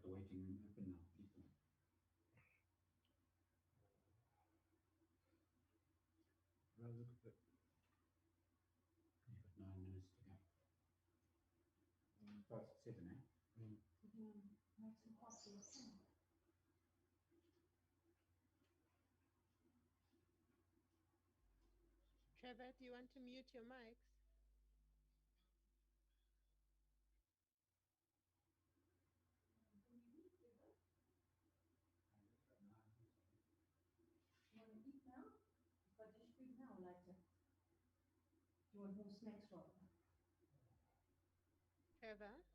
the waiting room open now, people. Well, look at that. You've got 9 minutes to go. Past 7, eh? Make some coffee. Trevor, do you want to mute your mics? You want to eat now? But you should eat now, later. Do you want more snacks, Rob? Trevor?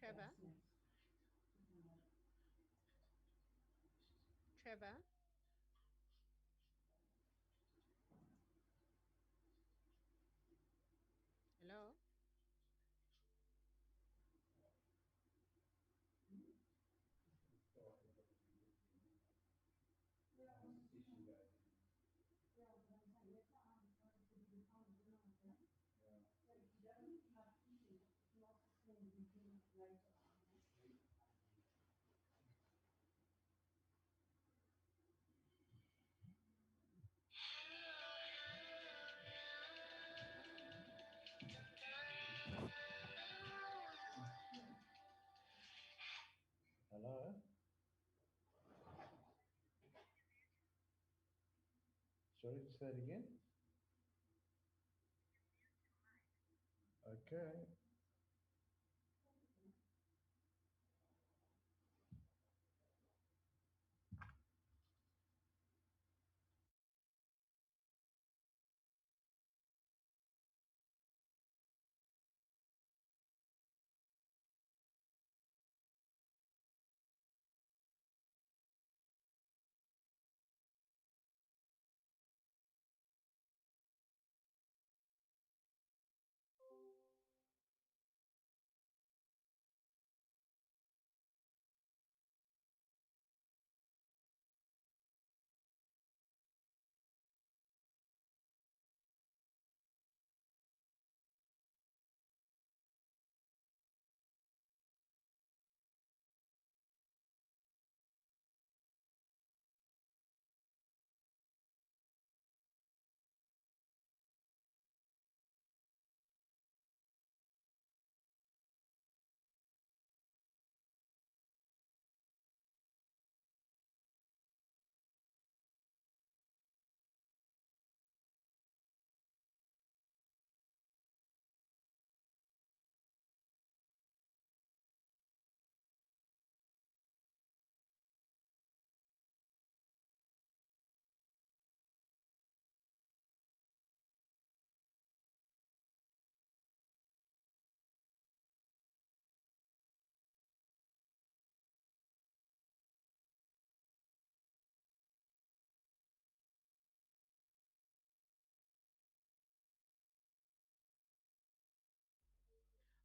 Trevor? Snacks. Trevor? Hello? Hello? Sorry, say it again? Okay.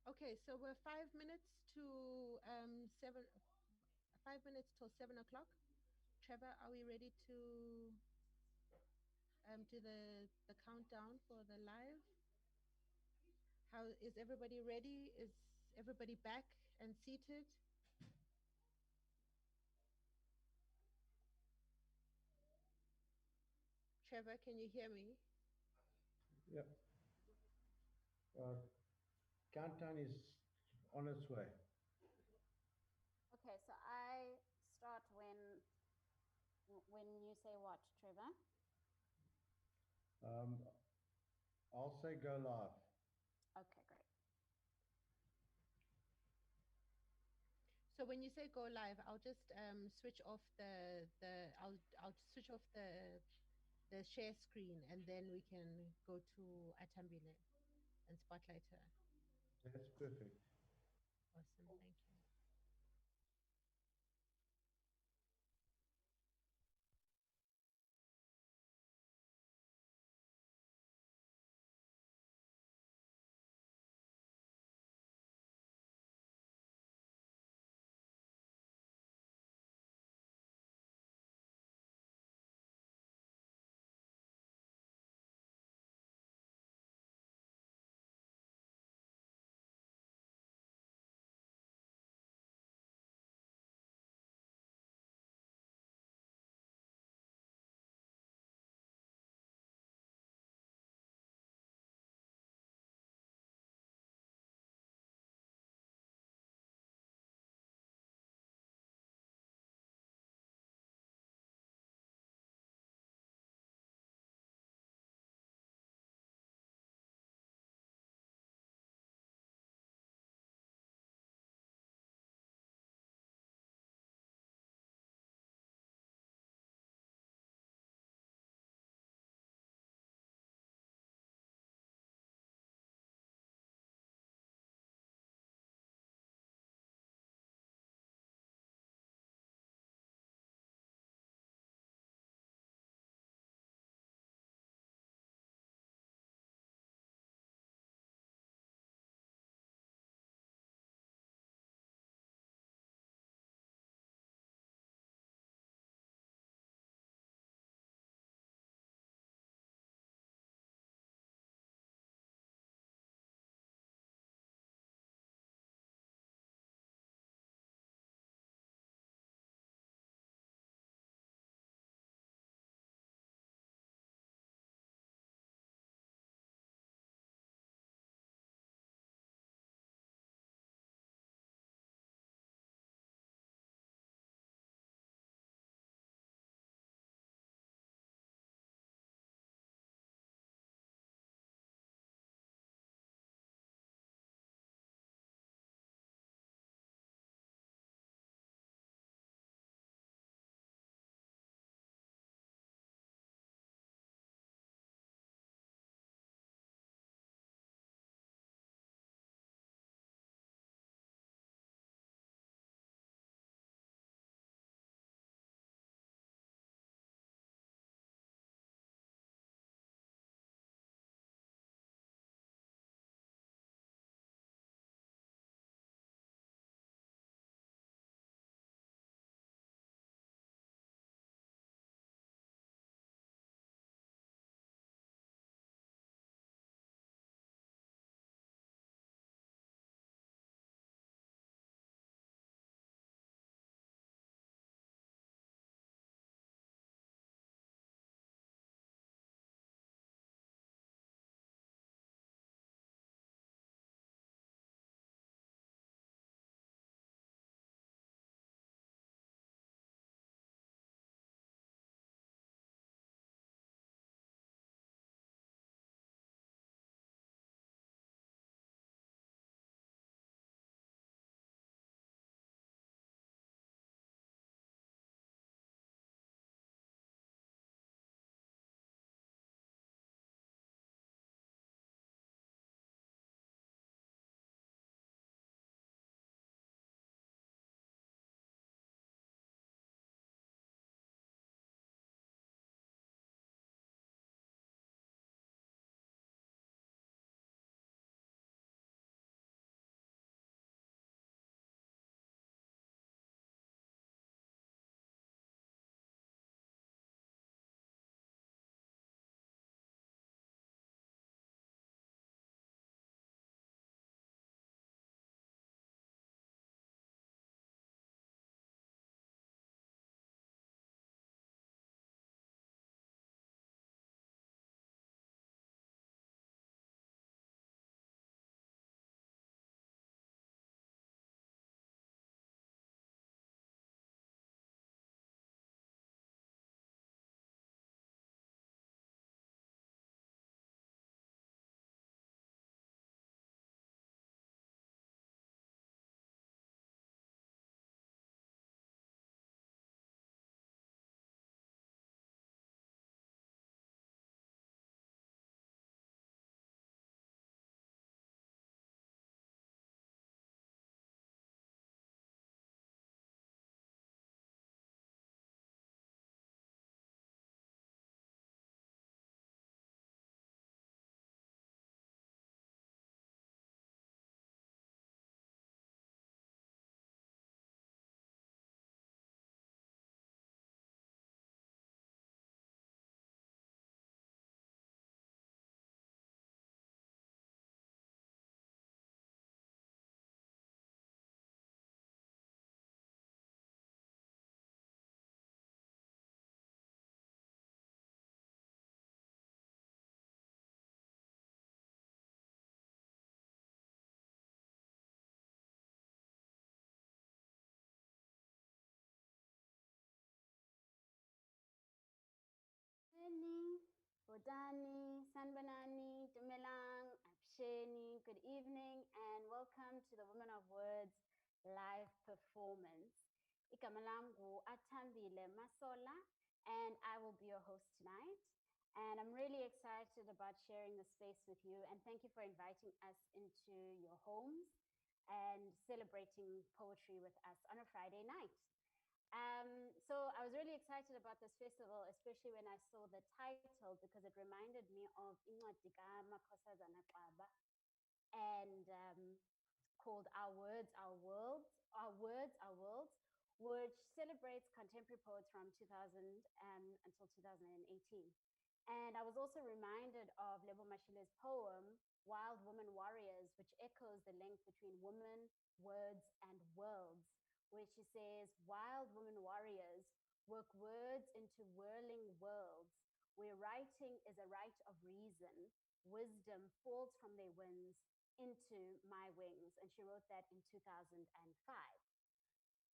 Okay, so we're 5 minutes to 5 minutes till 7 o'clock. Trevor, are we ready to do the countdown for the live? How is everybody ready? Is everybody back and seated? Trevor, can you hear me? Yep. Countdown is on its way. Okay, so I start when you say what, Trevor? I'll say go live. Okay, great. So when you say go live, I'll just switch off I'll switch off the share screen, and then we can go to Atambile and spotlight her. That's perfect. Awesome, thank you. Bongani, Bodani, Sanbanani, Dumelang, Absheni, good evening, and welcome to the Women of Words live performance. Igama lam Atambile Masola, and I will be your host tonight. And I'm really excited about sharing the space with you, and thank you for inviting us into your homes and celebrating poetry with us on a Friday night. So I was really excited about this festival, especially when I saw the title, because it reminded me of incwadi kaMakhosazana Xaba, and called Our Words, Our Worlds, Our Words, Our Worlds, which celebrates contemporary poets from 2000 until 2018. And I was also reminded of Lebo Mashile's poem, Wild Woman Warriors, which echoes the link between women, words, and worlds, where she says, wild women warriors work words into whirling worlds, where writing is a right of reason, wisdom falls from their wings into my wings. And she wrote that in 2005.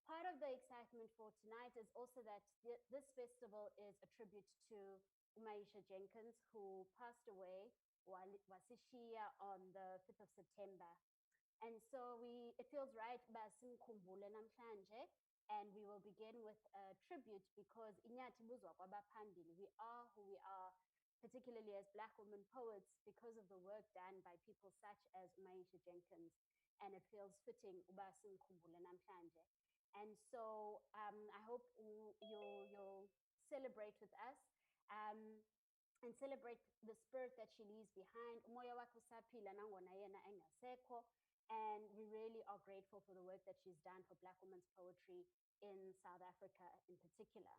Part of the excitement for tonight is also that this festival is a tribute to Umaisha Jenkins, who passed away, wasishiya, on the 5th of September. And so it feels right basimkhumbule namhlanje, and we will begin with a tribute because inyathi ibuzwa kwabaphambili, we are who we are, particularly as Black women poets, because of the work done by people such as Umaisha Jenkins, and it feels fitting uba simkhumbule namhlanje. And so I hope you'll celebrate with us and celebrate the spirit that she leaves behind. Umoya wakhe usaphila nangona yena engasekho. And we really are grateful for the work that she's done for Black women's poetry in South Africa in particular.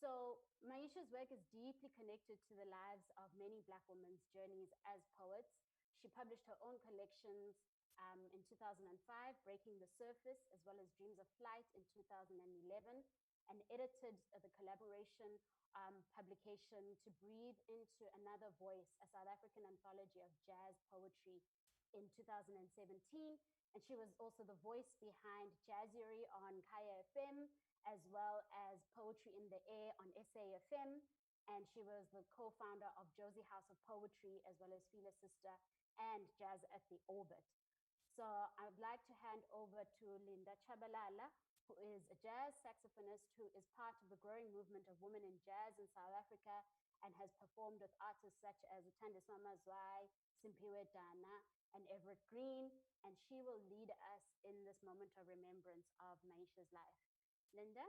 So Maisha's work is deeply connected to the lives of many Black women's journeys as poets. She published her own collections in 2005, Breaking the Surface, as well as Dreams of Flight in 2011, and edited the collaboration publication To Breathe Into Another Voice, a South African anthology of jazz poetry, in 2017. And she was also the voice behind Jazzery on Kaya FM, as well as Poetry in the Air on SAFM. And she was the co-founder of Josie House of Poetry, as well as Fila Sister and Jazz at the Orbit. So I'd like to hand over to Linda Chabalala, who is a jazz saxophonist who is part of the growing movement of women in jazz in South Africa and has performed with artists such as Thandiswa Mazwai, Simpiwe Dana, and Everett Green, and she will lead us in this moment of remembrance of Maisha's life. Linda?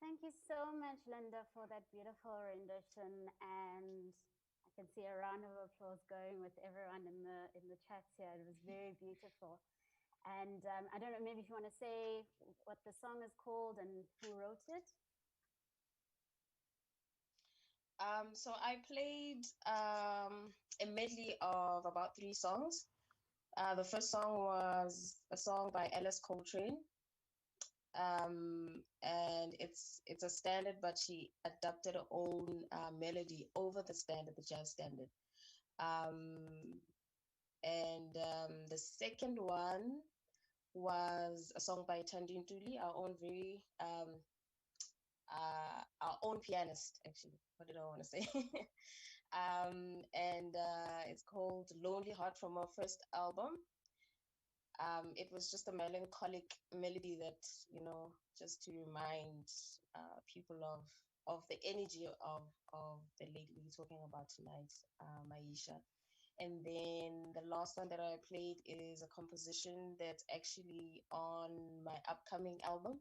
Thank you so much, Linda, for that beautiful rendition, and I can see a round of applause going with everyone in the chats here. It was very beautiful. And I don't know, maybe if you want to say what the song is called and who wrote it. So I played a medley of about 3 songs. The first song was a song by Alice Coltrane. And it's a standard, but she adapted her own melody over the standard, the jazz standard. The second one was a song by Tandi Ntuli, our own very our own pianist, actually. What did I want to say? It's called Lonely Heart from our first album. It was just a melancholic melody that, you know, just to remind people of the energy of the lady we're talking about tonight, Maisha. And then the last one that I played is a composition that's actually on my upcoming album.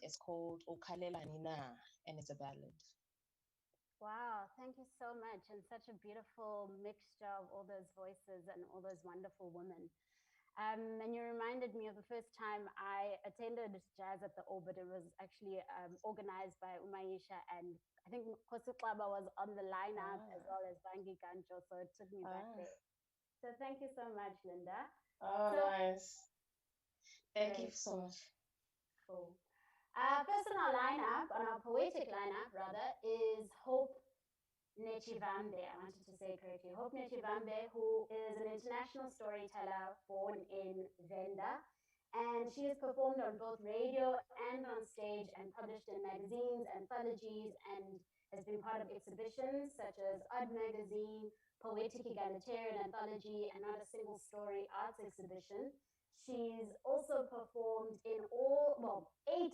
It's called Okalela Nina, and it's a ballad. Wow, thank you so much. And such a beautiful mixture of all those voices and all those wonderful women. And you reminded me of the first time I attended Jazz at the Orbit. It was actually organized by Umaisha, and I think Khosi Xaba was on the lineup as well as Bangi Kancho, so it took me back there. So thank you so much, Linda. Oh, so, nice. Thank you so much. Cool. Our personal lineup, on our poetic lineup rather, is Hope Nechivambe. I wanted to say it correctly. Hope Nechivambe, who is an international storyteller born in Venda. And she has performed on both radio and on stage and published in magazines, anthologies, and has been part of exhibitions such as Odd Magazine, Poetic Egalitarian Anthology, and Not a Single Story Arts Exhibition. She's also performed in 8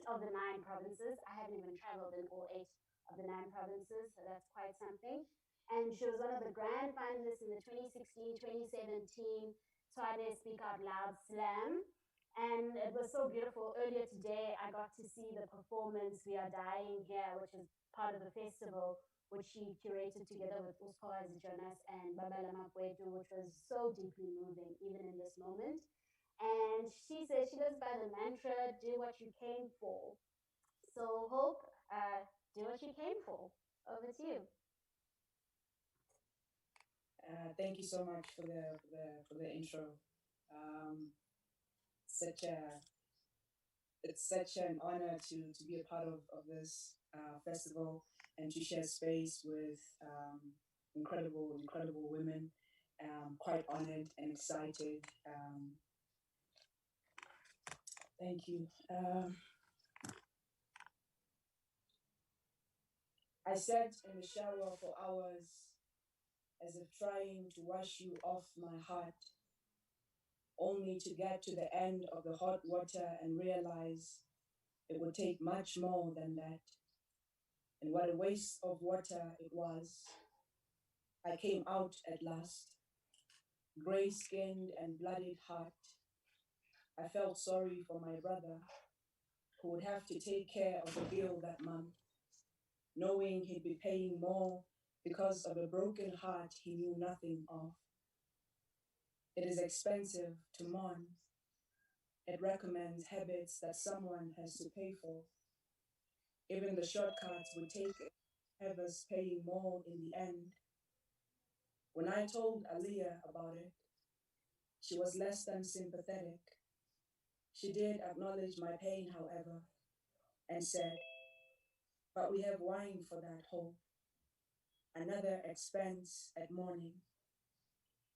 of the 9 provinces. I haven't even traveled in all 8 of the 9 provinces, so that's quite something. And she was one of the grand finalists in the 2016-2017 Tshwane Speak Out Loud Slam. And it was so beautiful. Earlier today, I got to see the performance We Are Dying Here, which is part of the festival, which she curated together with Uspawazi Jonas and Babala Mapwetu, which was so deeply moving, even in this moment. And she says she lives by the mantra, do what you came for. So Hope, do what you came for. Over to you. Thank you so much for the intro. It's such an honor to be a part of this festival and to share space with incredible women. Quite honored and excited. Thank you. I sat in the shower for hours as if trying to wash you off my heart, only to get to the end of the hot water and realize it would take much more than that. And what a waste of water it was. I came out at last, gray-skinned and blooded heart. I felt sorry for my brother, who would have to take care of the bill that month, knowing he'd be paying more because of a broken heart he knew nothing of. It is expensive to mourn. It recommends habits that someone has to pay for. Even the shortcuts would take have us paying more in the end. When I told Aliyah about it, she was less than sympathetic. She did acknowledge my pain, however, and said, but we have wine for that, Hope. Another expense at mourning.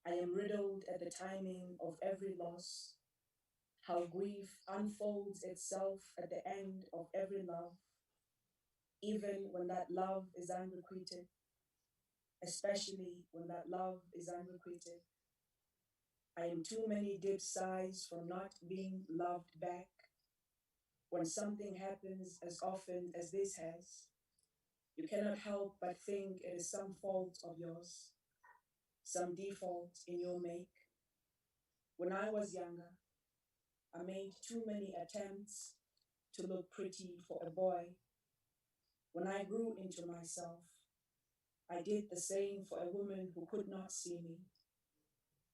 I am riddled at the timing of every loss, how grief unfolds itself at the end of every love, even when that love is unrequited, especially when that love is unrequited. I am too many deep sighs from not being loved back. When something happens as often as this has, you cannot help but think it is some fault of yours, some default in your make. When I was younger, I made too many attempts to look pretty for a boy. When I grew into myself, I did the same for a woman who could not see me.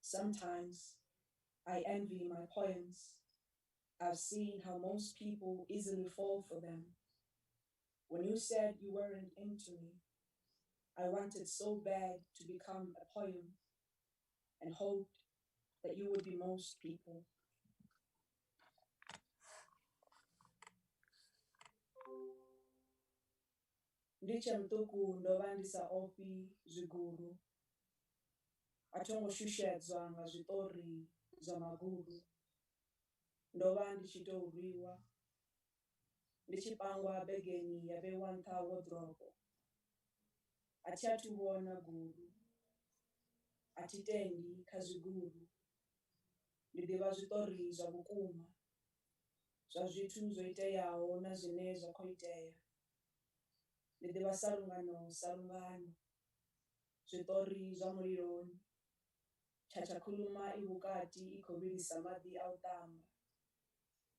Sometimes I envy my poems. I've seen how most people easily fall for them. When you said you weren't into me, I wanted so bad to become a poem and hoped that you would be most people. Ndiche mtuku ndovandisa opi zwiguru. Atongo shushedzwa nga zvitori zva maguru. Ndova ndichitouriwa. Ndichipangwa begeni yabewa nta wodrobo. Atiatuvona guru. Atitendi kazviguru. Ndidiva zvitori zva vukuma. Zva zvithu zvoiteyawo na zvine zvakoiteya. Ndidiva sarungano. Zvitori zva murironi. Chachakuluma ivukati ikovirisa madhi autamba.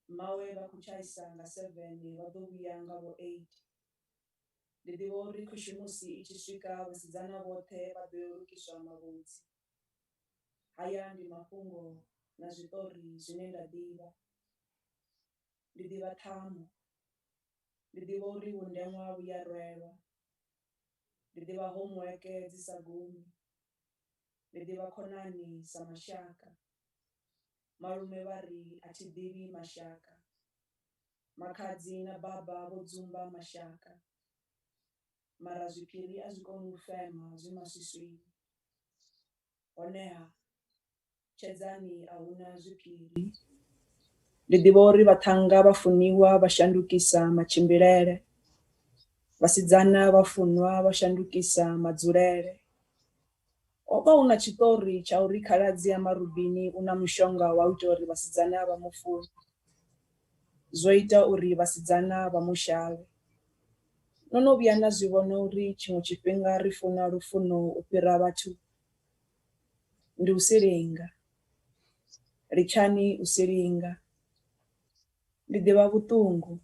Mawe vakuchaisa nga 7 vadovuya ngavo 8. Ndidiva uri kushimusi ichisvika vasidzana vothe vadoyorukiswa mavudzi. Haya ndi mafhungo na zvitori zvine ndadiva. Ndidiva thamo. Ndidiva uri vundemwa vuyarwelwa. Ndidiva homework dzisagumi. Ndidiva khonani sa mashaka. Malume vari atidivi mashaka. Makhadzi na baba vodzumba mashaka. Mara zvipiri azvikoni kufema zvimasvisviri. Oneha, chedzani hauna zvipiri. Ndidiva uri vathanga vafuniwa vashandukisa machimbirere. Vasidzana vafunwa vashandukisa madzurere. Oba una chitori chauri khaladzi ya marubini una mushonga wauita uri vasidzana vamufune. Zvoita uri vasidzana vamushave. Nono vhuya na zwivhona uri tshiṅwe tshifhinga ri funa lufuno u fhira vhathu. Ndi u silinga. Litshani u silinga. Ndi ḓivha vhuṱungu.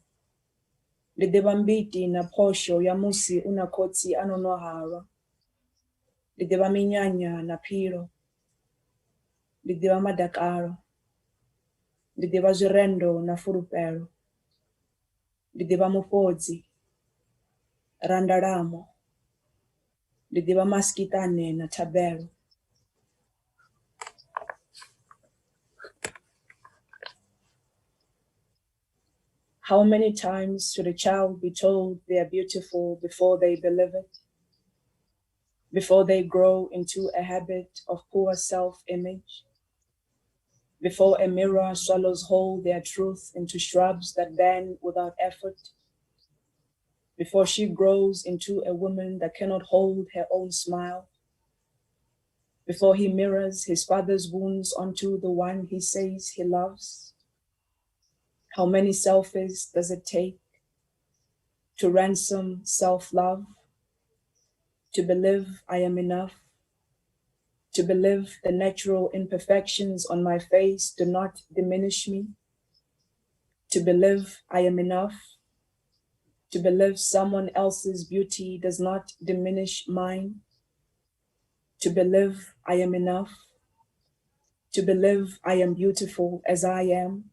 Ndi ḓivha mbiti na phosho ya musi una khotsi ano no halwa. Ndi ḓivha minyanya na philo. Ndi ḓivha madakalo. Ndi ḓivha zwirendo na fulufhelo. Ndi ḓivha mufhodzi, randalamo. Ndi ḓivha maskiṱane na thabelo. How many times should a child be told they are beautiful before they believe it? Before they grow into a habit of poor self-image? Before a mirror swallows whole their truth into shrubs that burn without effort? Before she grows into a woman that cannot hold her own smile? Before he mirrors his father's wounds onto the one he says he loves? How many selfies does it take to ransom self-love? To believe I am enough? To believe the natural imperfections on my face do not diminish me? To believe I am enough? To believe someone else's beauty does not diminish mine? To believe I am enough? To believe I am beautiful as I am?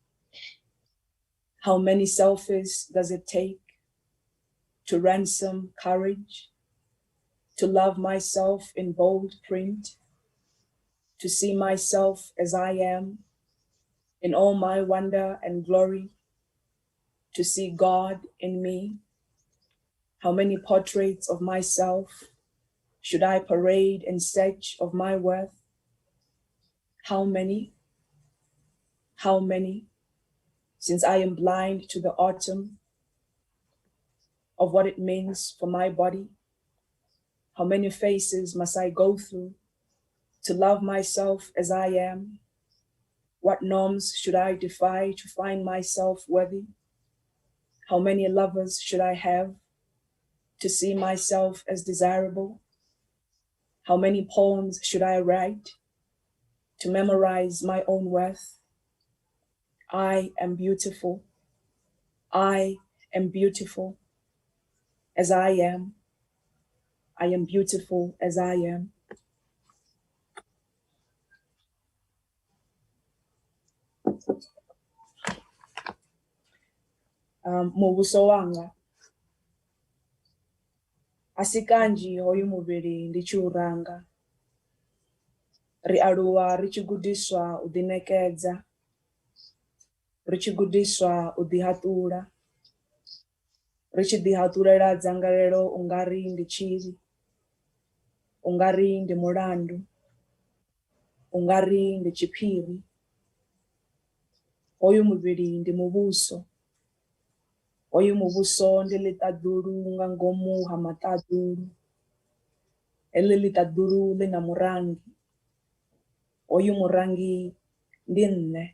How many selfies does it take to ransom courage? To love myself in bold print? To see myself as I am in all my wonder and glory? To see God in me? How many portraits of myself should I parade in search of my worth? How many? How many? Since I am blind to the autumn of what it means for my body, how many faces must I go through to love myself as I am? What norms should I defy to find myself worthy? How many lovers should I have to see myself as desirable? How many poems should I write to memorize my own worth? I am beautiful. I am beautiful as I am. I am beautiful as I am. Mubuso wanga, asikanji hoyu muvhili ndi chiuranga. Ri aluwa ri tshi gudiswa u ḓinekedza, ri tshi gudiswa u ḓihaṱula, ri tshi ḓihaṱulela dzangalelo ungari ndi tshivhi, ungari ndi mulandu, ungari ndi tshiphiri. Hoyu muvhili ndi muvhuso, hoyu muvhuso ndi ḽiṱaḓulu nga ngomu ha maṱaḓulu, heḽi ḽiṱaḓulu ḽi na murangi, hoyu murangi ndi nṋe.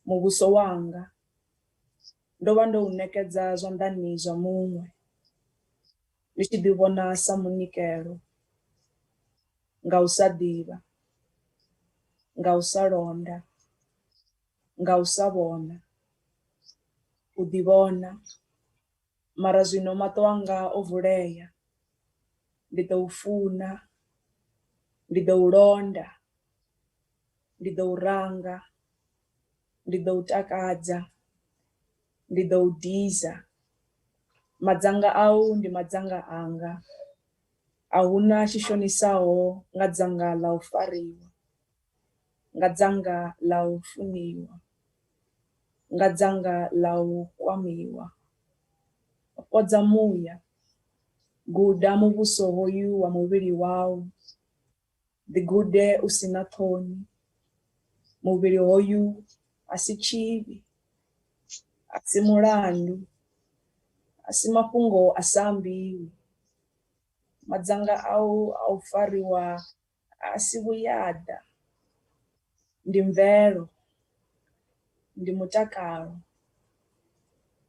Muvhuso wanga, ndo vha ndo u ṋekedza zwanḓani zwa muṅwe, ndi tshi ḓi vhona sa munikelo, nga u sa ḓivha, nga u sa londa, nga u sa vhona, u ḓivhona. Mara zwino maṱo anga o vulea, ndi ḓo u funa, ndi ḓo u londa, ndi ḓo u ranga, ndi ḓo u takadza, ndi ḓo u diza. Madzanga au ndi madzanga anga, a huna tshi shonisaho nga dzanga ḽa u fariwa, nga dzanga ḽa u funiwa, nga dzanga ḽa u kwamiwa. Fhodza muya, guda muvhuso hoyu wa muvhili wau, ḓi gude u sina ṱhoni. Muvhili hoyu a si tshivhi, a si mulandu, a si mafhungo a sa ambiwi. Madzanga au a u fariwa a si vhuyaḓa, ndi mvelo, ndi mutakalo,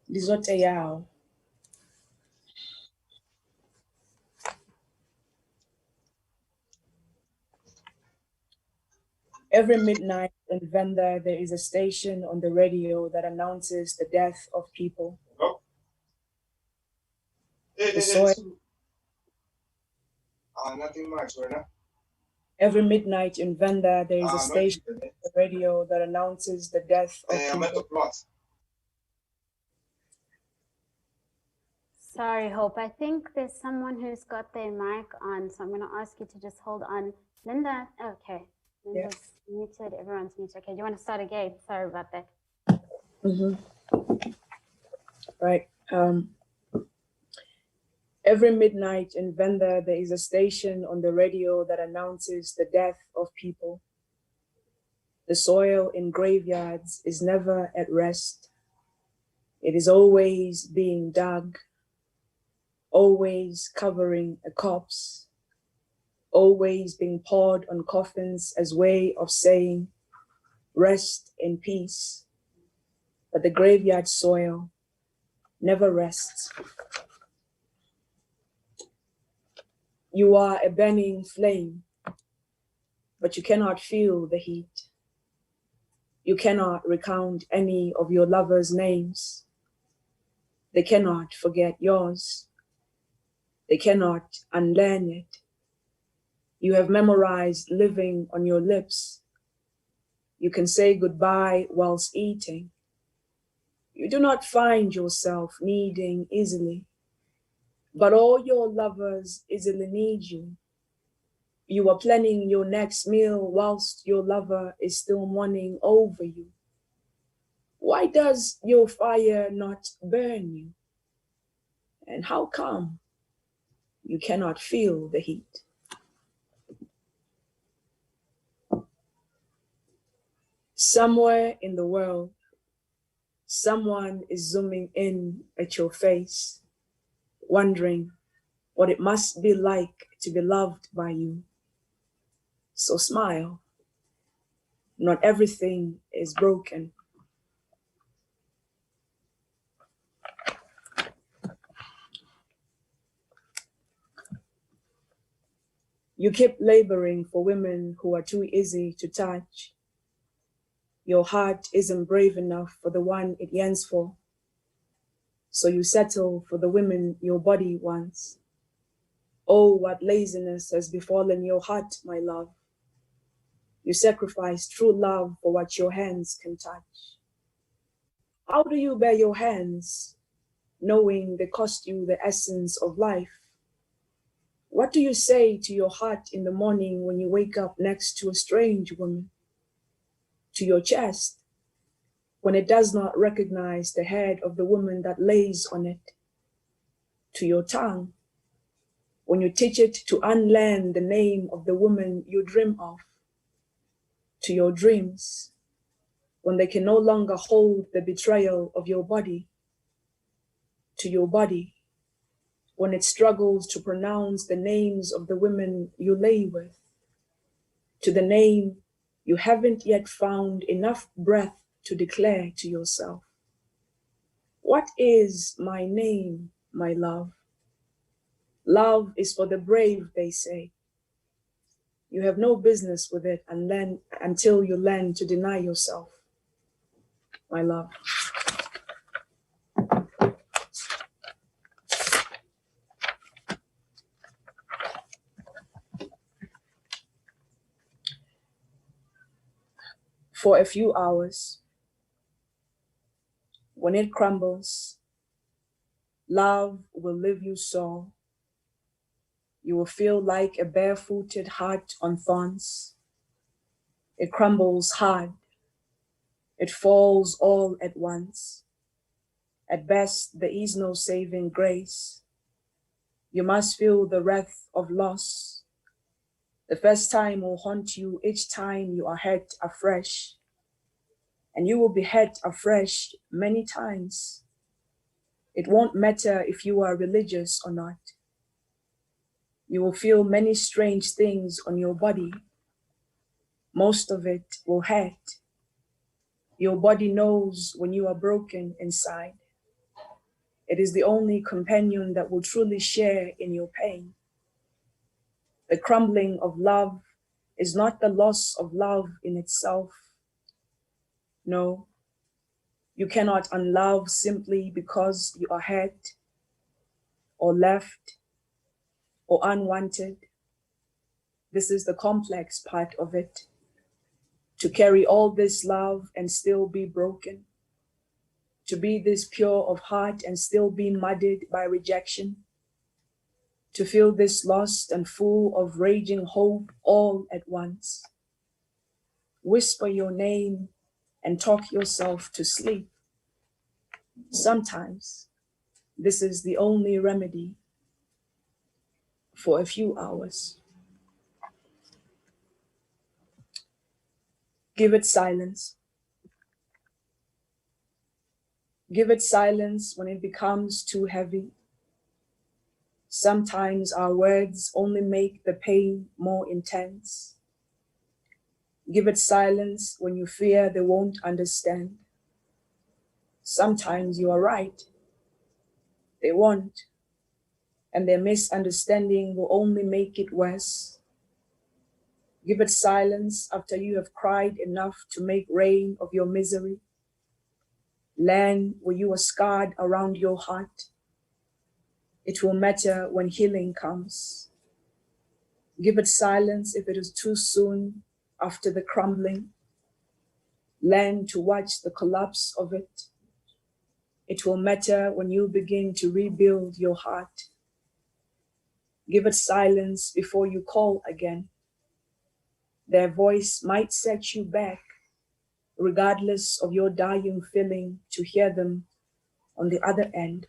ndi zwo teaho. Every midnight in Venda, there is a station on the radio that announces the death of people. the soil. Nothing much, right? Every midnight in Venda, there is a station on the radio that announces the death of people. Sorry, Hope. I think there's someone who's got their mic on, so I'm going to ask you to just hold on. Linda, okay. Linda's muted. Everyone's muted. Okay, do you want to start again? Sorry about that. Right. Every midnight in Venda, there is a station on the radio that announces the death of people. The soil in graveyards is never at rest. It is always being dug, always covering a corpse, always being poured on coffins as way of saying, rest in peace. But the graveyard soil never rests. You are a burning flame, but you cannot feel the heat. You cannot recount any of your lovers' names. They cannot forget yours. They cannot unlearn it. You have memorized living on your lips. You can say goodbye whilst eating. You do not find yourself needing easily, but all your lovers easily need you. You are planning your next meal whilst your lover is still mourning over you. Why does your fire not burn you? And how come you cannot feel the heat? Somewhere in the world, someone is zooming in at your face, wondering what it must be like to be loved by you. So smile. Not everything is broken. You keep laboring for women who are too easy to touch. Your heart isn't brave enough for the one it yearns for. So you settle for the women your body wants. Oh, what laziness has befallen your heart, my love. You sacrifice true love for what your hands can touch. How do you bear your hands, knowing they cost you the essence of life? What do you say to your heart in the morning when you wake up next to a strange woman? To your chest, when it does not recognize the head of the woman that lays on it? To your tongue, when you teach it to unlearn the name of the woman you dream of? To your dreams, when they can no longer hold the betrayal of your body? To your body, when it struggles to pronounce the names of the women you lay with? To the name you haven't yet found enough breath to declare to yourself. What is my name, my love? Love is for the brave, they say. You have no business with it until you learn to deny yourself, my love. For a few hours, when it crumbles, love will leave you sore. You will feel like a barefooted heart on thorns. It crumbles hard. It falls all at once. At best, there is no saving grace. You must feel the wrath of loss. The first time will haunt you each time you are hurt afresh. And you will be hurt afresh many times. It won't matter if you are religious or not. You will feel many strange things on your body. Most of it will hurt. Your body knows when you are broken inside. It is the only companion that will truly share in your pain. The crumbling of love is not the loss of love in itself. No, you cannot unlove simply because you are hurt. or left or unwanted. This is the complex part of it. To carry all this love and still be broken. To be this pure of heart and still be muddied by rejection. To feel this lost and full of raging hope all at once. Whisper your name and talk yourself to sleep. Sometimes this is the only remedy for a few hours. Give it silence. Give it silence when it becomes too heavy. Sometimes our words only make the pain more intense. Give it silence when you fear they won't understand. Sometimes you are right. They won't. And their misunderstanding will only make it worse. Give it silence after you have cried enough to make rain of your misery. Land where you are scarred around your heart. It will matter when healing comes. Give it silence if it is too soon after the crumbling. Learn to watch the collapse of it. It will matter when you begin to rebuild your heart. Give it silence before you call again. Their voice might set you back, regardless of your dying feeling to hear them on the other end.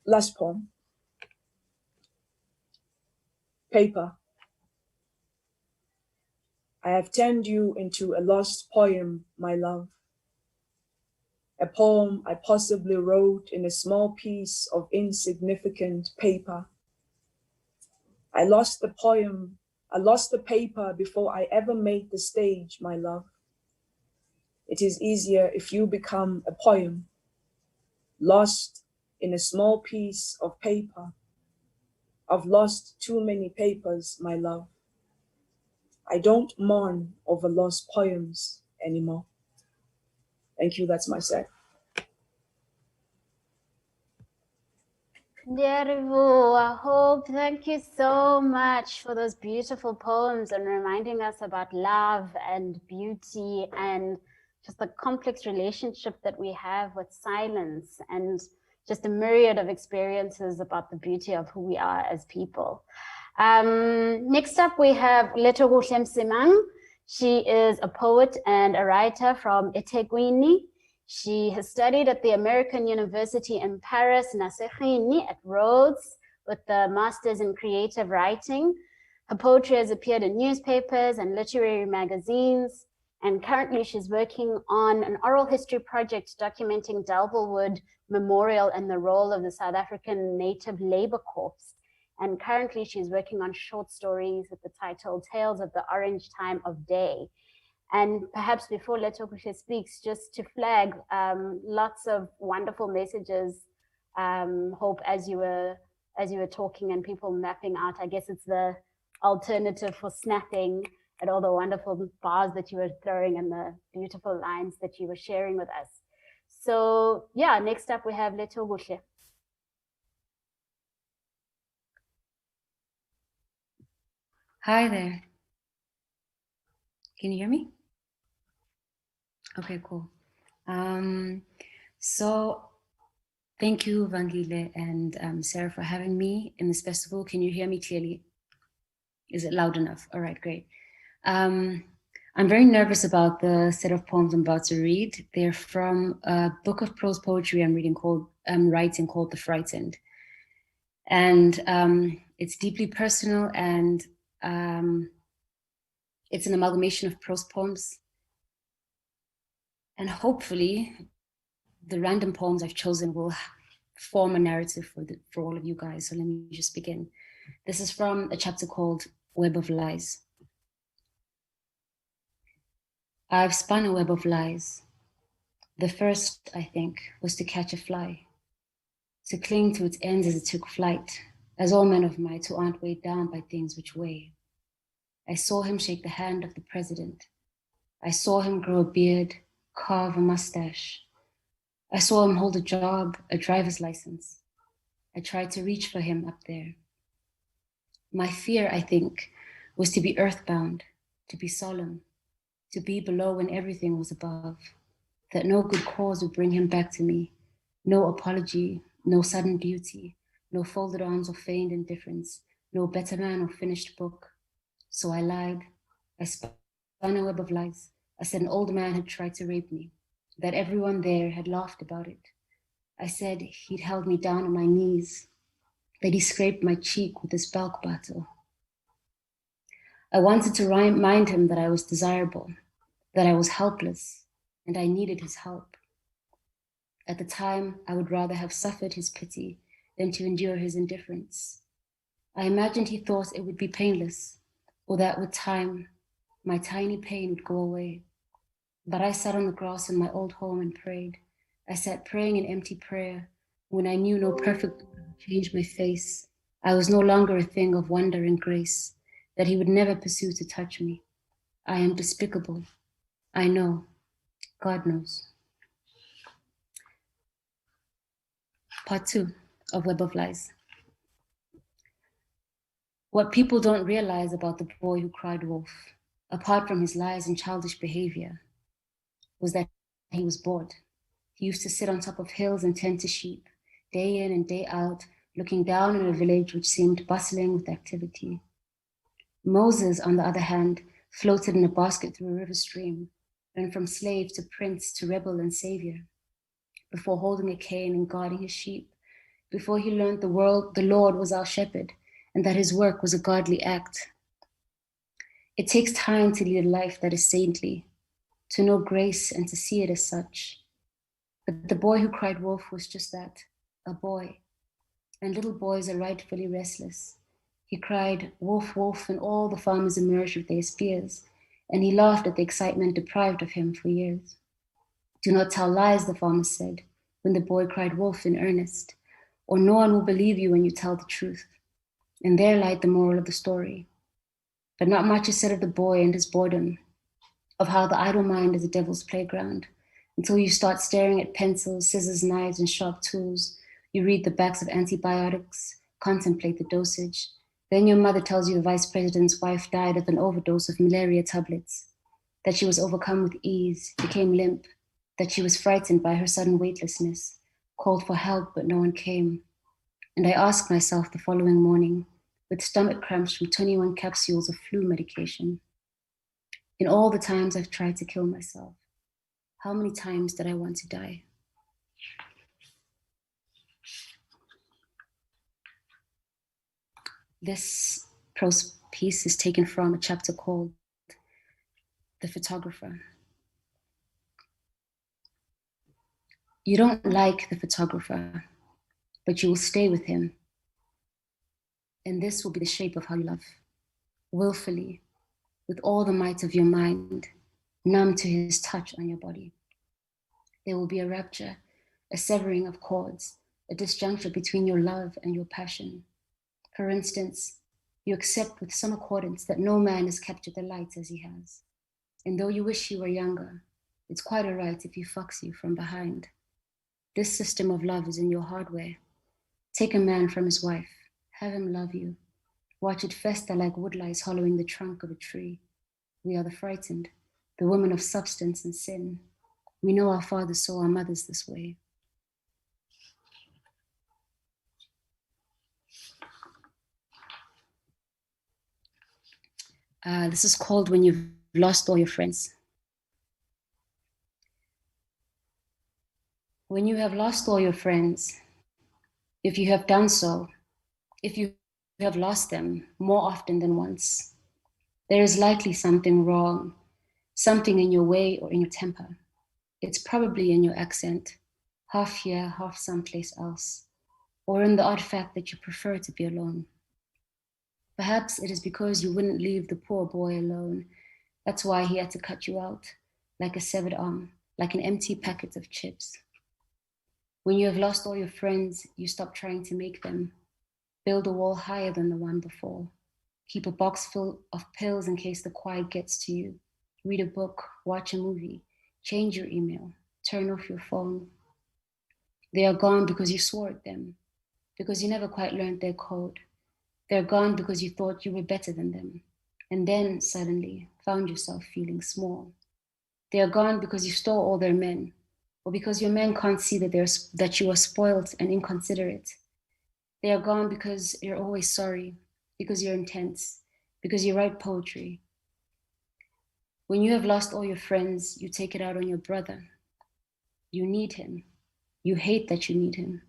Last poem. Paper. I have turned you into a lost poem, my love. A poem I possibly wrote in a small piece of insignificant paper. I lost the paper before I ever made the stage, my love. It is easier if you become a poem, lost in a small piece of paper. I've lost too many papers, my love. I don't mourn over lost poems anymore. Thank you, that's my set. I hope. Thank you so much for those beautiful poems and reminding us about love and beauty and just the complex relationship that we have with silence and just a myriad of experiences about the beauty of who we are as people. Next up, we have Letoguhle Msimang. She is a poet and a writer from eThekwini. She has studied at the American University in Paris, Nasegini at Rhodes, with the Masters in Creative Writing. Her poetry has appeared in newspapers and literary magazines, and currently she's working on an oral history project documenting Delblewood Memorial and the role of the South African Native Labour Corps. And currently she's working on short stories with the title Tales of the Orange Time of Day. And perhaps before Letoguhle speaks, just to flag lots of wonderful messages, Hope, as you were talking and people mapping out. I guess it's the alternative for snapping at all the wonderful bars that you were throwing and the beautiful lines that you were sharing with us. So yeah, next up we have Letoguhle. Hi there. Can you hear me? Okay, cool. So thank you, Vangile and Sarah, for having me in this festival. Can you hear me clearly? Is it loud enough? All right, great. I'm very nervous about the set of poems I'm about to read. They're from a book of prose poetry I'm writing called The Frightened. And it's deeply personal and it's an amalgamation of prose poems. And hopefully the random poems I've chosen will form a narrative for all of you guys. So let me just begin. This is from a chapter called Web of Lies. I've spun a web of lies. The first, I think, was to catch a fly, to cling to its ends as it took flight, as all men of might who aren't weighed down by things which weigh. I saw him shake the hand of the president. I saw him grow a beard, carve a mustache. I saw him hold a job, a driver's license. I tried to reach for him up there. My fear, I think, was to be earthbound, to be solemn, to be below when everything was above, that no good cause would bring him back to me, no apology, no sudden beauty, no folded arms or feigned indifference, no better man or finished book. So I lied. I spun a web of lies. I said an old man had tried to rape me, that everyone there had laughed about it. I said he'd held me down on my knees, that he scraped my cheek with his bulk bottle. I wanted to remind him that I was desirable, that I was helpless, and I needed his help. At the time, I would rather have suffered his pity than to endure his indifference. I imagined he thought it would be painless, or that with time, my tiny pain would go away. But I sat on the grass in my old home and prayed. I sat praying an empty prayer when I knew no perfect would change my face. I was no longer a thing of wonder and grace, that he would never pursue to touch me. I am despicable. I know. God knows. Part 2 of Web of Lies. What people don't realize about the boy who cried wolf, apart from his lies and childish behavior, was that he was bored. He used to sit on top of hills and tend to sheep, day in and day out, looking down on a village which seemed bustling with activity. Moses, on the other hand, floated in a basket through a river stream, and from slave to prince to rebel and savior, before holding a cane and guarding his sheep, before he learned the Lord was our shepherd, and that his work was a godly act. It takes time to lead a life that is saintly, to know grace and to see it as such. But the boy who cried wolf was just that, a boy. And little boys are rightfully restless. He cried, wolf, wolf, and all the farmers emerged with their spears, and he laughed at the excitement deprived of him for years. Do not tell lies, the farmers said, when the boy cried wolf in earnest, or no one will believe you when you tell the truth. And there lied the moral of the story. But not much is said of the boy and his boredom, of how the idle mind is a devil's playground, until you start staring at pencils, scissors, knives, and sharp tools. You read the backs of antibiotics, contemplate the dosage. Then your mother tells you the vice president's wife died of an overdose of malaria tablets, that she was overcome with ease, became limp, that she was frightened by her sudden weightlessness, called for help, but no one came. And I asked myself the following morning, with stomach cramps from 21 capsules of flu medication, in all the times I've tried to kill myself, how many times did I want to die? This prose piece is taken from a chapter called The Photographer. You don't like the photographer, but you will stay with him. And this will be the shape of how you love, willfully, with all the might of your mind, numb to his touch on your body. There will be a rupture, a severing of cords, a disjuncture between your love and your passion. For instance, you accept with some accordance that no man has captured the light as he has. And though you wish you were younger, it's quite all right if he fucks you from behind. This system of love is in your hardware. Take a man from his wife, have him love you. Watch it fester like woodlice hollowing the trunk of a tree. We are the frightened, the women of substance and sin. We know our fathers saw our mothers this way. This is called When You've Lost All Your Friends. When you have lost all your friends, if you have done so, if you have lost them more often than once, there is likely something wrong, something in your way or in your temper. It's probably in your accent, half here, half someplace else, or in the odd fact that you prefer to be alone. Perhaps it is because you wouldn't leave the poor boy alone. That's why he had to cut you out, like a severed arm, like an empty packet of chips. When you have lost all your friends, you stop trying to make them. Build a wall higher than the one before. Keep a box full of pills in case the quiet gets to you. Read a book, watch a movie, change your email, turn off your phone. They are gone because you swore at them, because you never quite learned their code. They're gone because you thought you were better than them, and then suddenly found yourself feeling small. They are gone because you stole all their men, or because your men can't see that you are spoiled and inconsiderate. They are gone because you're always sorry, because you're intense, because you write poetry. When you have lost all your friends, you take it out on your brother. You need him. You hate that you need him.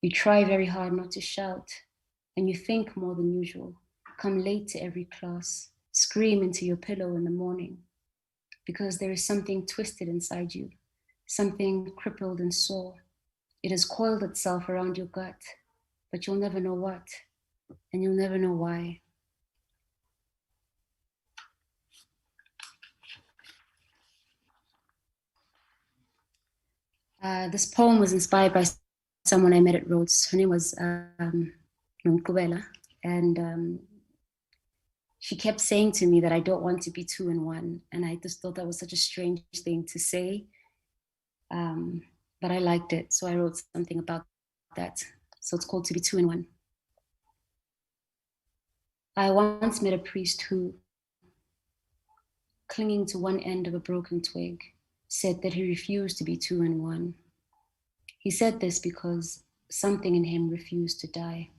You try very hard not to shout, and you think more than usual. Come late to every class, scream into your pillow in the morning, because there is something twisted inside you, something crippled and sore. It has coiled itself around your gut, but you'll never know what, and you'll never know why. This poem was inspired by someone I met at Rhodes. Her name was Nomkubela, and she kept saying to me that I don't want to be two in one, and I just thought that was such a strange thing to say, but I liked it, so I wrote something about that. So it's called To Be Two in One. I once met a priest who, clinging to one end of a broken twig, said that he refused to be two in one. He said this because something in him refused to die.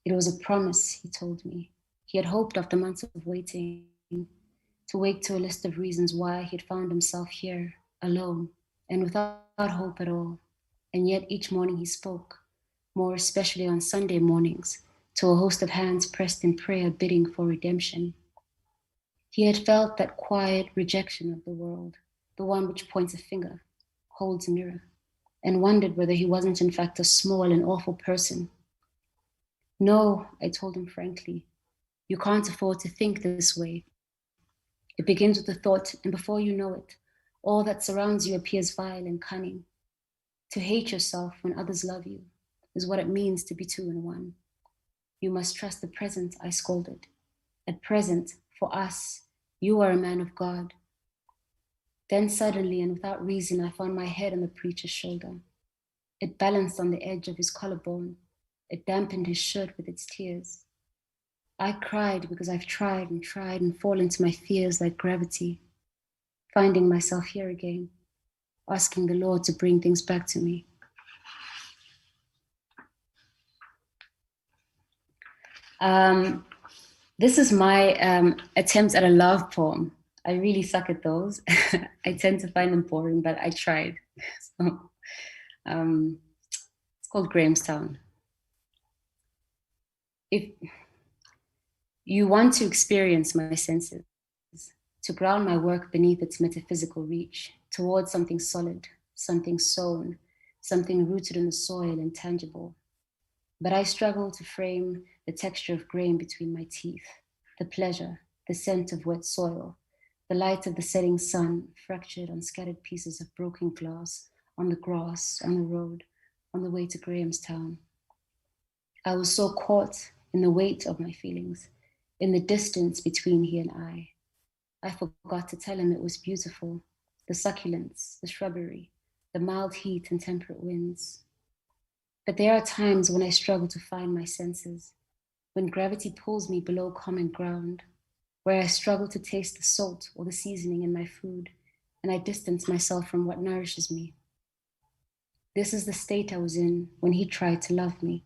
It was a promise, he told me. He had hoped after months of waiting to wake to a list of reasons why he'd found himself here, alone, and without hope at all. And yet each morning he spoke, more especially on Sunday mornings, to a host of hands pressed in prayer bidding for redemption. He had felt that quiet rejection of the world, the one which points a finger, holds a mirror, and wondered whether he wasn't in fact a small and awful person. No, I told him frankly, you can't afford to think this way. It begins with a thought, and before you know it, all that surrounds you appears vile and cunning. To hate yourself when others love you is what it means to be two in one. You must trust the present, I scolded. At present, for us, you are a man of God. Then suddenly and without reason, I found my head on the preacher's shoulder. It balanced on the edge of his collarbone. It dampened his shirt with its tears. I cried because I've tried and fallen to my fears like gravity, finding myself here again, asking the Lord to bring things back to me. This is my attempt at a love poem. I really suck at those. I tend to find them boring, but I tried. So, it's called Grahamstown. If you want to experience my senses, to ground my work beneath its metaphysical reach, towards something solid, something sown, something rooted in the soil and tangible. But I struggle to frame the texture of grain between my teeth, the pleasure, the scent of wet soil, the light of the setting sun fractured on scattered pieces of broken glass, on the grass, on the road, on the way to Grahamstown. I was so caught in the weight of my feelings, in the distance between he and I forgot to tell him it was beautiful, the succulents, the shrubbery, the mild heat and temperate winds. But there are times when I struggle to find my senses, when gravity pulls me below common ground, where I struggle to taste the salt or the seasoning in my food, and I distance myself from what nourishes me. This is the state I was in when he tried to love me.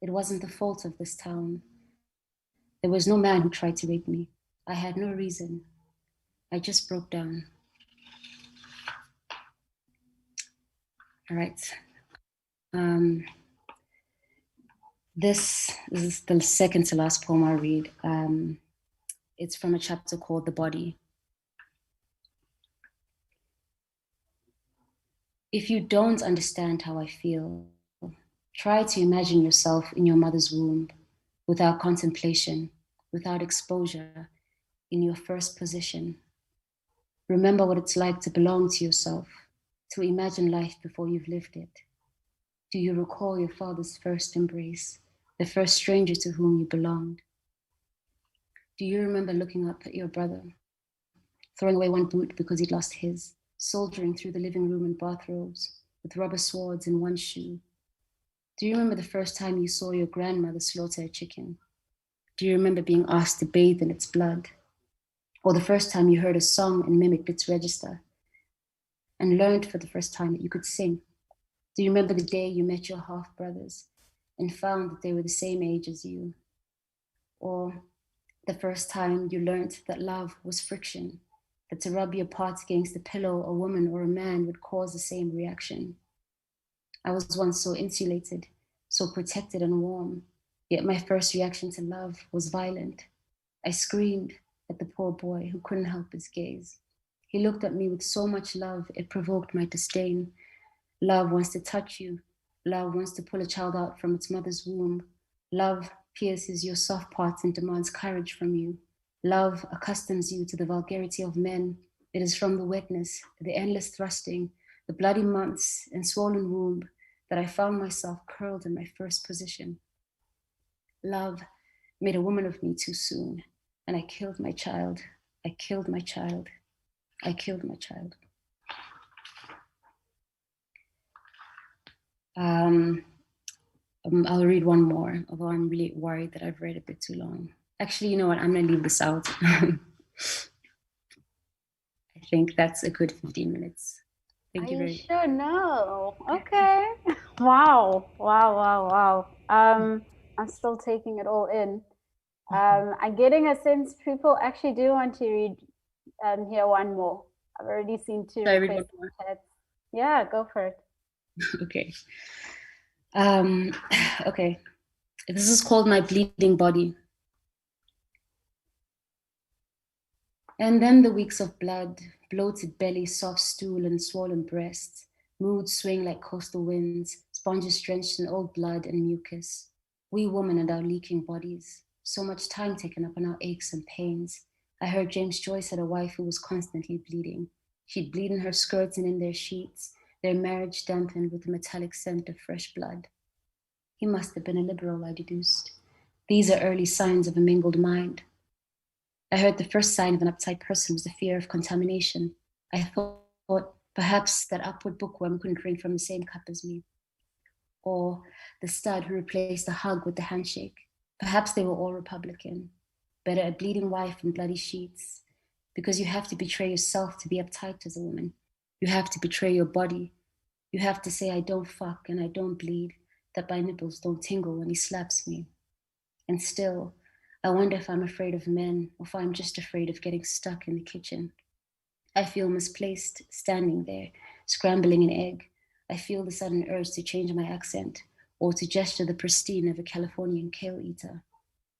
It wasn't the fault of this town. There was no man who tried to rape me. I had no reason. I just broke down. All right. This is the second to last poem I'll read. It's from a chapter called The Body. If you don't understand how I feel, try to imagine yourself in your mother's womb, without contemplation, without exposure, in your first position. Remember what it's like to belong to yourself, to imagine life before you've lived it. Do you recall your father's first embrace, the first stranger to whom you belonged? Do you remember looking up at your brother, throwing away one boot because he'd lost his, soldiering through the living room in bathrobes, with rubber swords in one shoe? Do you remember the first time you saw your grandmother slaughter a chicken? Do you remember being asked to bathe in its blood? Or the first time you heard a song and mimicked its register and learned for the first time that you could sing? Do you remember the day you met your half-brothers and found that they were the same age as you? Or the first time you learned that love was friction, that to rub your parts against a pillow, a woman or a man would cause the same reaction? I was once so insulated, so protected and warm, yet my first reaction to love was violent. I screamed at the poor boy who couldn't help his gaze. He looked at me with so much love, it provoked my disdain. Love wants to touch you. Love wants to pull a child out from its mother's womb. Love pierces your soft parts and demands courage from you. Love accustoms you to the vulgarity of men. It is from the wetness, the endless thrusting, the bloody months and swollen womb that I found myself curled in my first position. Love made a woman of me too soon, and I killed my child. I killed my child. I killed my child. I'll read one more, although I'm really worried that I've read a bit too long. Actually, you know what? I'm gonna leave this out. I think that's a good 15 minutes. Thank you very much. Sure? No. Okay. Wow. Wow. Wow. Wow. I'm still taking it all in. I'm getting a sense people actually do want to read hear one more. I've already seen two requests in the chat. Yeah, go for it. Okay. Okay. This is called My Bleeding Body. And then the weeks of blood, bloated belly, soft stool, and swollen breasts, moods swing like coastal winds, sponges drenched in old blood and mucus. We women and our leaking bodies, so much time taken up on our aches and pains. I heard James Joyce had a wife who was constantly bleeding. She'd bleed in her skirts and in their sheets, their marriage dampened with the metallic scent of fresh blood. He must have been a liberal, I deduced. These are early signs of a mingled mind. I heard the first sign of an uptight person was the fear of contamination. I thought perhaps that upward bookworm couldn't drink from the same cup as me. Or the stud who replaced the hug with the handshake. Perhaps they were all Republican. Better a bleeding wife and bloody sheets. Because you have to betray yourself to be uptight as a woman. You have to betray your body. You have to say, I don't fuck and I don't bleed, that my nipples don't tingle when he slaps me. And still, I wonder if I'm afraid of men or if I'm just afraid of getting stuck in the kitchen. I feel misplaced, standing there, scrambling an egg. I feel the sudden urge to change my accent or to gesture the pristine of a Californian kale eater.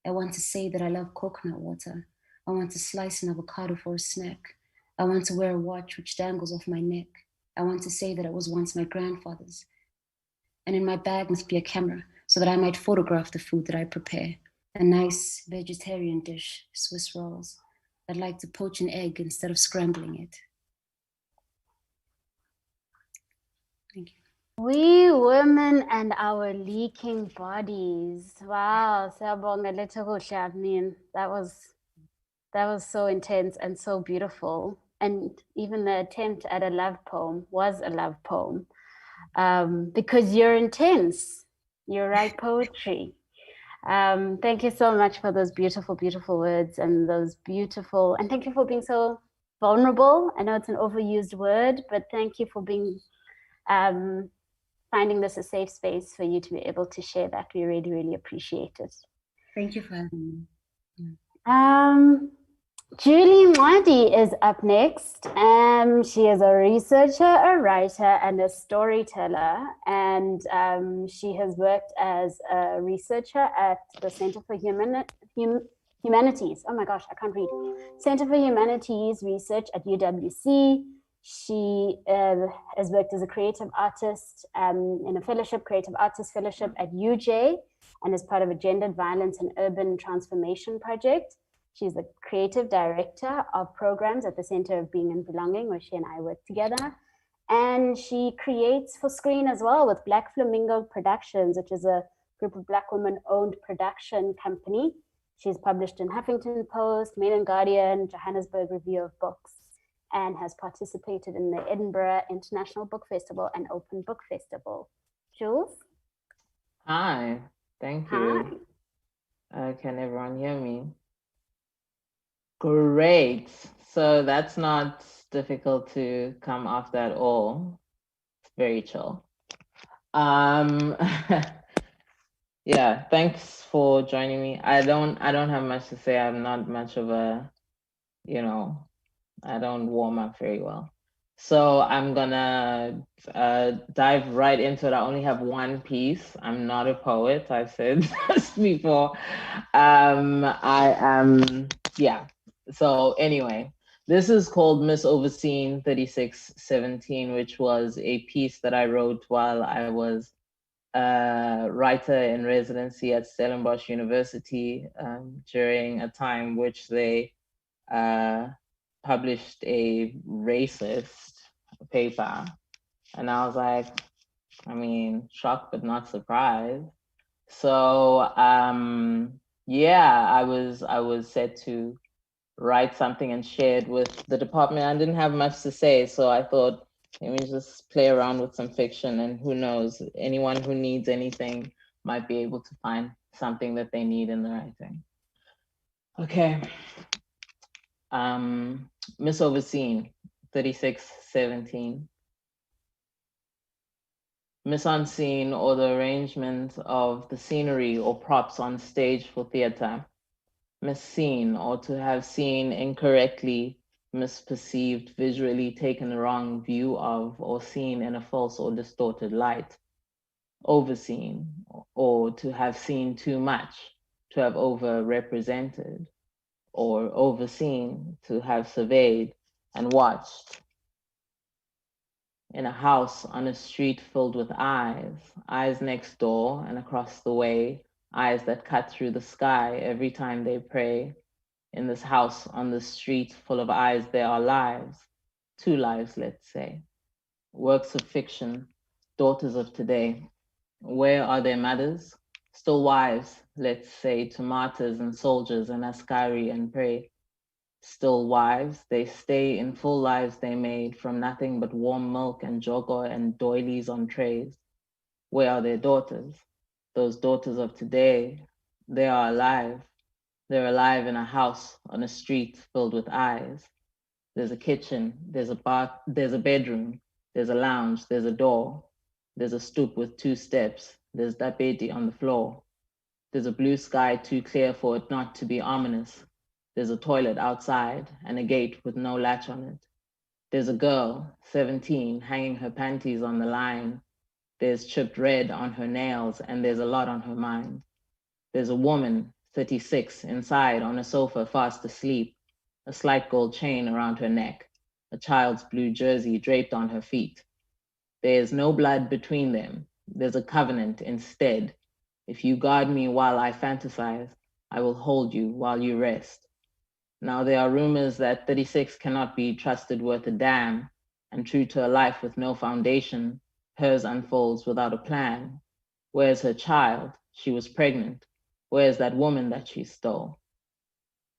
I want to say that I love coconut water. I want to slice an avocado for a snack. I want to wear a watch which dangles off my neck. I want to say that it was once my grandfather's. And in my bag must be a camera so that I might photograph the food that I prepare. A nice vegetarian dish, Swiss rolls. I'd like to poach an egg instead of scrambling it. Thank you. We women and our leaking bodies. Wow, siyabonga Lethekuhle admin. That was so intense and so beautiful. And even the attempt at a love poem was a love poem. Because you're intense. You write poetry. Thank you so much for those beautiful, beautiful words and thank you for being so vulnerable. I know it's an overused word, but thank you for being, finding this a safe space for you to be able to share that. We really, really appreciate it. Thank you for having me. Julie Mwadi is up next. She is a researcher, a writer, and a storyteller. And she has worked as a researcher at the Center for Humanities. Oh my gosh, I can't read. Center for Humanities Research at UWC. She has worked as a creative artist in a fellowship, creative artist fellowship at UJ, and is part of a gendered violence and urban transformation project. She's the creative director of programs at the Center of Being and Belonging, where she and I work together. And she creates for screen as well with Black Flamingo Productions, which is a group of Black women-owned production company. She's published in Huffington Post, Mail and Guardian, Johannesburg Review of Books. and has participated in the Edinburgh International Book Festival and Open Book Festival. Jules? Hi, thank Hi. you. Can everyone hear me? Great. So that's not difficult to come off that all. It's very chill. Yeah, thanks for joining me. I don't have much to say. I'm not much of a, I don't warm up very well. So I'm gonna dive right into it. I only have one piece. I'm not a poet. I've said this before. I am, yeah. So anyway, this is called Miss Overseen 3617, which was a piece that I wrote while I was a writer in residency at Stellenbosch University during a time which they published a racist paper. And I was like, I mean, shocked but not surprised. So yeah, I was set to write something and share it with the department. I didn't have much to say, so I thought, let me just play around with some fiction, and who knows, anyone who needs anything might be able to find something that they need in the writing. Okay. Miss Overseen, 3617. Miss Unseen, or the arrangement of the scenery or props on stage for theater. Misseen, or to have seen incorrectly, misperceived, visually taken the wrong view of, or seen in a false or distorted light. Overseen, or to have seen too much, to have overrepresented, or overseen, to have surveyed and watched. In a house on a street filled with eyes, eyes next door and across the way, eyes that cut through the sky every time they pray. In this house on the street full of eyes, there are lives, 2 lives, let's say. Works of fiction, daughters of today. Where are their mothers? Still wives, let's say, to martyrs and soldiers and askari and pray. Still wives, they stay in full lives they made from nothing but warm milk and jogo and doilies on trays. Where are their daughters? Those daughters of today, they are alive. They're alive in a house on a street filled with eyes. There's a kitchen, there's a bath, there's a bedroom, there's a lounge, there's a door. There's a stoop with 2 steps. There's tapeti on the floor. There's a blue sky too clear for it not to be ominous. There's a toilet outside and a gate with no latch on it. There's a girl, 17, hanging her panties on the line. There's chipped red on her nails and there's a lot on her mind. There's a woman, 36, inside on a sofa fast asleep, a slight gold chain around her neck, a child's blue jersey draped on her feet. There is no blood between them. There's a covenant instead. If you guard me while I fantasize, I will hold you while you rest. Now there are rumors that 36 cannot be trusted worth a damn, and true to a life with no foundation, hers unfolds without a plan. Where's her child? She was pregnant. Where's that woman that she stole?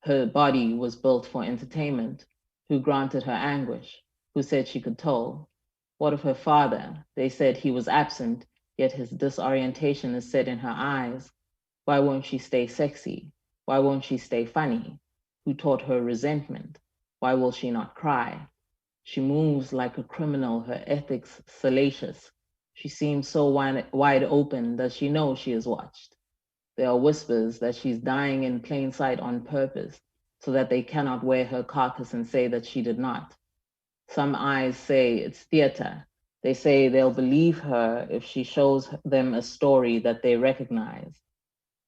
Her body was built for entertainment. Who granted her anguish? Who said she could toll? What of her father? They said he was absent, yet his disorientation is set in her eyes. Why won't she stay sexy? Why won't she stay funny? Who taught her resentment? Why will she not cry? She moves like a criminal, her ethics salacious. She seems so wide open. Does she know she is watched? There are whispers that she's dying in plain sight on purpose, so that they cannot wear her carcass and say that she did not. Some eyes say it's theater. They say they'll believe her if she shows them a story that they recognize.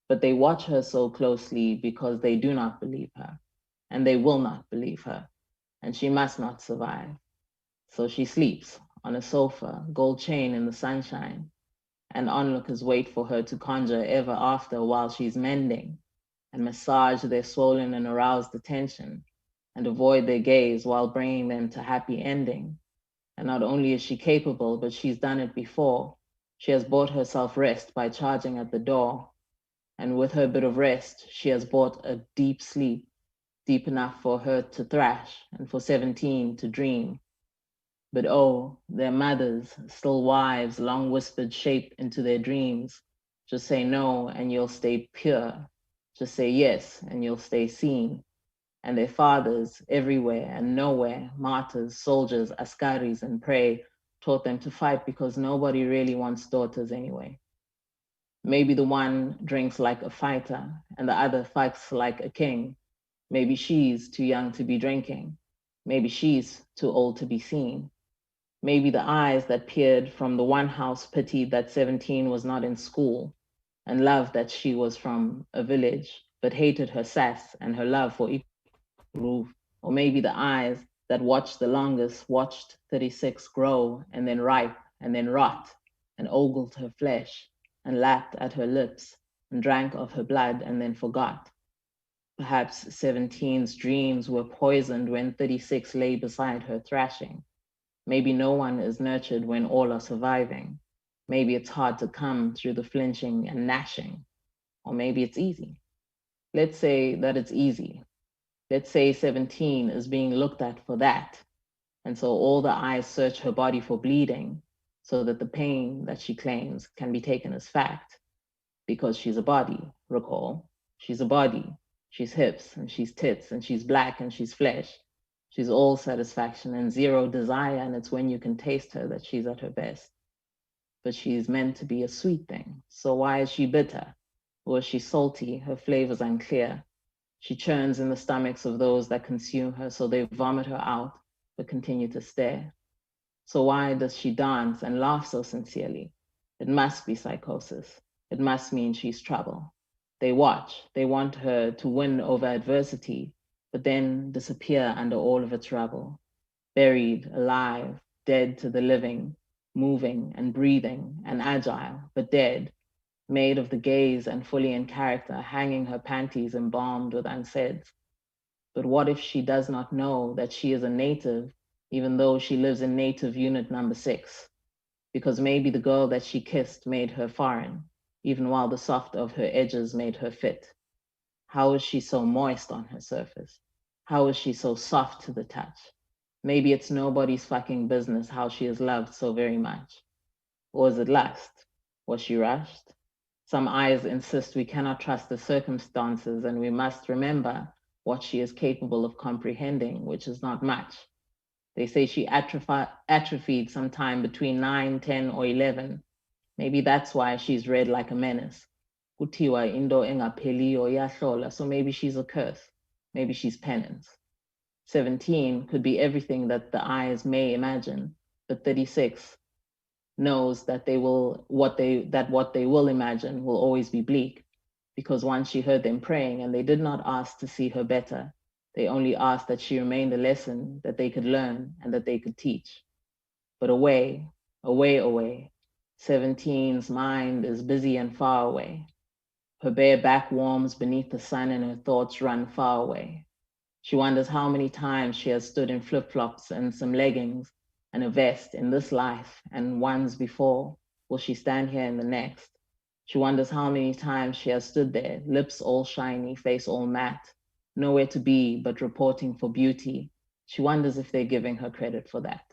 But they watch her so closely because they do not believe her, and they will not believe her, and she must not survive. So she sleeps on a sofa, gold chain in the sunshine, and onlookers wait for her to conjure ever after while she's mending, and massage their swollen and aroused attention, and avoid their gaze while bringing them to happy ending. And not only is she capable, but she's done it before. She has bought herself rest by charging at the door. And with her bit of rest, she has bought a deep sleep. deep enough for her to thrash and for 17 to dream. But oh, their mothers, still wives, long whispered shape into their dreams. Just say no and you'll stay pure. Just say yes and you'll stay seen. And their fathers, everywhere and nowhere, martyrs, soldiers, askaris, and prey, taught them to fight because nobody really wants daughters anyway. Maybe the one drinks like a fighter and the other fights like a king. Maybe she's too young to be drinking. Maybe she's too old to be seen. Maybe the eyes that peered from the one house pitied that 17 was not in school and loved that she was from a village, but hated her sass and her love for Ikuru. Or maybe the eyes that watched the longest watched 36 grow and then ripe and then rot and ogled her flesh and lapped at her lips and drank of her blood and then forgot. Perhaps 17's dreams were poisoned when 36 lay beside her thrashing. Maybe no one is nurtured when all are surviving. Maybe it's hard to come through the flinching and gnashing. Or maybe it's easy. Let's say that it's easy. Let's say 17 is being looked at for that. And so all the eyes search her body for bleeding so that the pain that she claims can be taken as fact. Because she's a body, recall. She's a body. She's hips and she's tits and she's black and she's flesh. She's all satisfaction and zero desire, and it's when you can taste her that she's at her best. But she's meant to be a sweet thing. So why is she bitter? Or is she salty? Her flavor's unclear. She churns in the stomachs of those that consume her, so they vomit her out, but continue to stare. So why does she dance and laugh so sincerely? It must be psychosis. It must mean she's trouble. They watch. They want her to win over adversity, but then disappear under all of its rubble. Buried, alive, dead to the living, moving and breathing and agile, but dead, made of the gaze and fully in character, hanging her panties embalmed with unsaids. But what if she does not know that she is a native, even though she lives in native unit number 6? Because maybe the girl that she kissed made her foreign, even while the soft of her edges made her fit. How is she so moist on her surface? How is she so soft to the touch? Maybe it's nobody's fucking business how she is loved so very much. Or is it lust? Was she rushed? Some eyes insist we cannot trust the circumstances and we must remember what she is capable of comprehending, which is not much. They say she atrophied sometime between 9, 10, or 11. Maybe that's why she's read like a menace. Kutiwa indo engapheliyo iyahlola, so maybe she's a curse. Maybe she's penance. 17 could be everything that the eyes may imagine, but 36 knows that what they will imagine will always be bleak, because once she heard them praying and they did not ask to see her better, they only asked that she remained a lesson that they could learn and that they could teach. But away, away, away, 17's mind is busy and far away. Her bare back warms beneath the sun and her thoughts run far away. She wonders how many times she has stood in flip-flops and some leggings and a vest in this life and ones before. Will she stand here in the next? She wonders how many times she has stood there, lips all shiny, face all matte, nowhere to be but reporting for beauty. She wonders if they're giving her credit for that.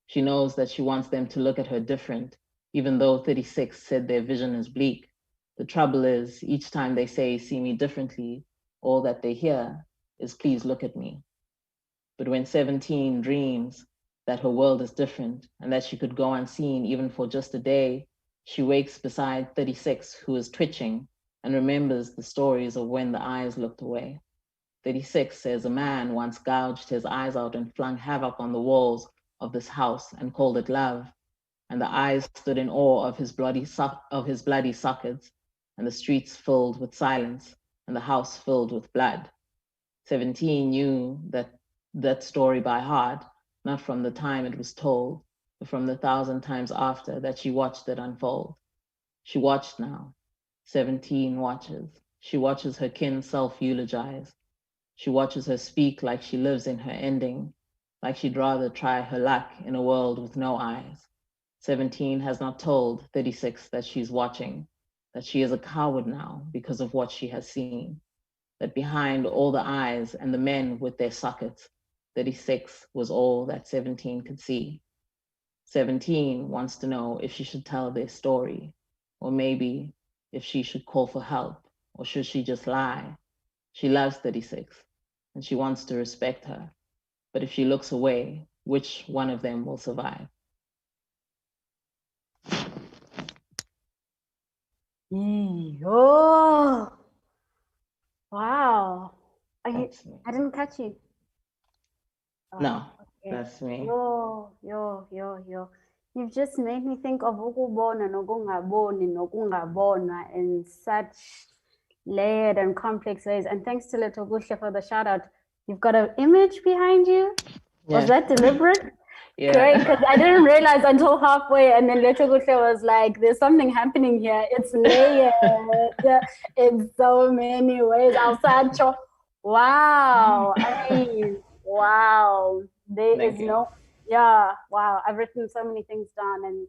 She knows that she wants them to look at her different, even though 36 said their vision is bleak. The trouble is, each time they say, see me differently, all that they hear is, please look at me. But when 17 dreams that her world is different and that she could go unseen even for just a day, she wakes beside 36, who is twitching, and remembers the stories of when the eyes looked away. 36 says a man once gouged his eyes out and flung havoc on the walls of this house and called it love. And the eyes stood in awe of his bloody sockets, and the streets filled with silence, and the house filled with blood. 17 knew that story by heart, not from the time it was told, but from the 1,000 times after that she watched it unfold. She watched now. 17 watches. She watches her kin self-eulogize. She watches her speak like she lives in her ending, like she'd rather try her luck in a world with no eyes. 17 has not told 36 that she's watching, that she is a coward now because of what she has seen. that behind all the eyes and the men with their sockets, 36 was all that 17 could see. 17 wants to know if she should tell their story, or maybe if she should call for help, or should she just lie. She loves 36, and she wants to respect her. But if she looks away, which one of them will survive? Oh, wow. I didn't catch you. No, that's me. Yo. You've just made me think of ukubona nokungaboni nokungabonwa in such layered and complex ways. And thanks to Little Kuhle for the shout out. You've got an image behind you? Yeah. Was that deliberate? Yeah. Great, because I didn't realize until halfway, and then Little Kuhle was like, there's something happening here. It's layered in so many ways. Alsacho. Wow. I mean, wow. There is no, yeah, wow. I've written so many things down, and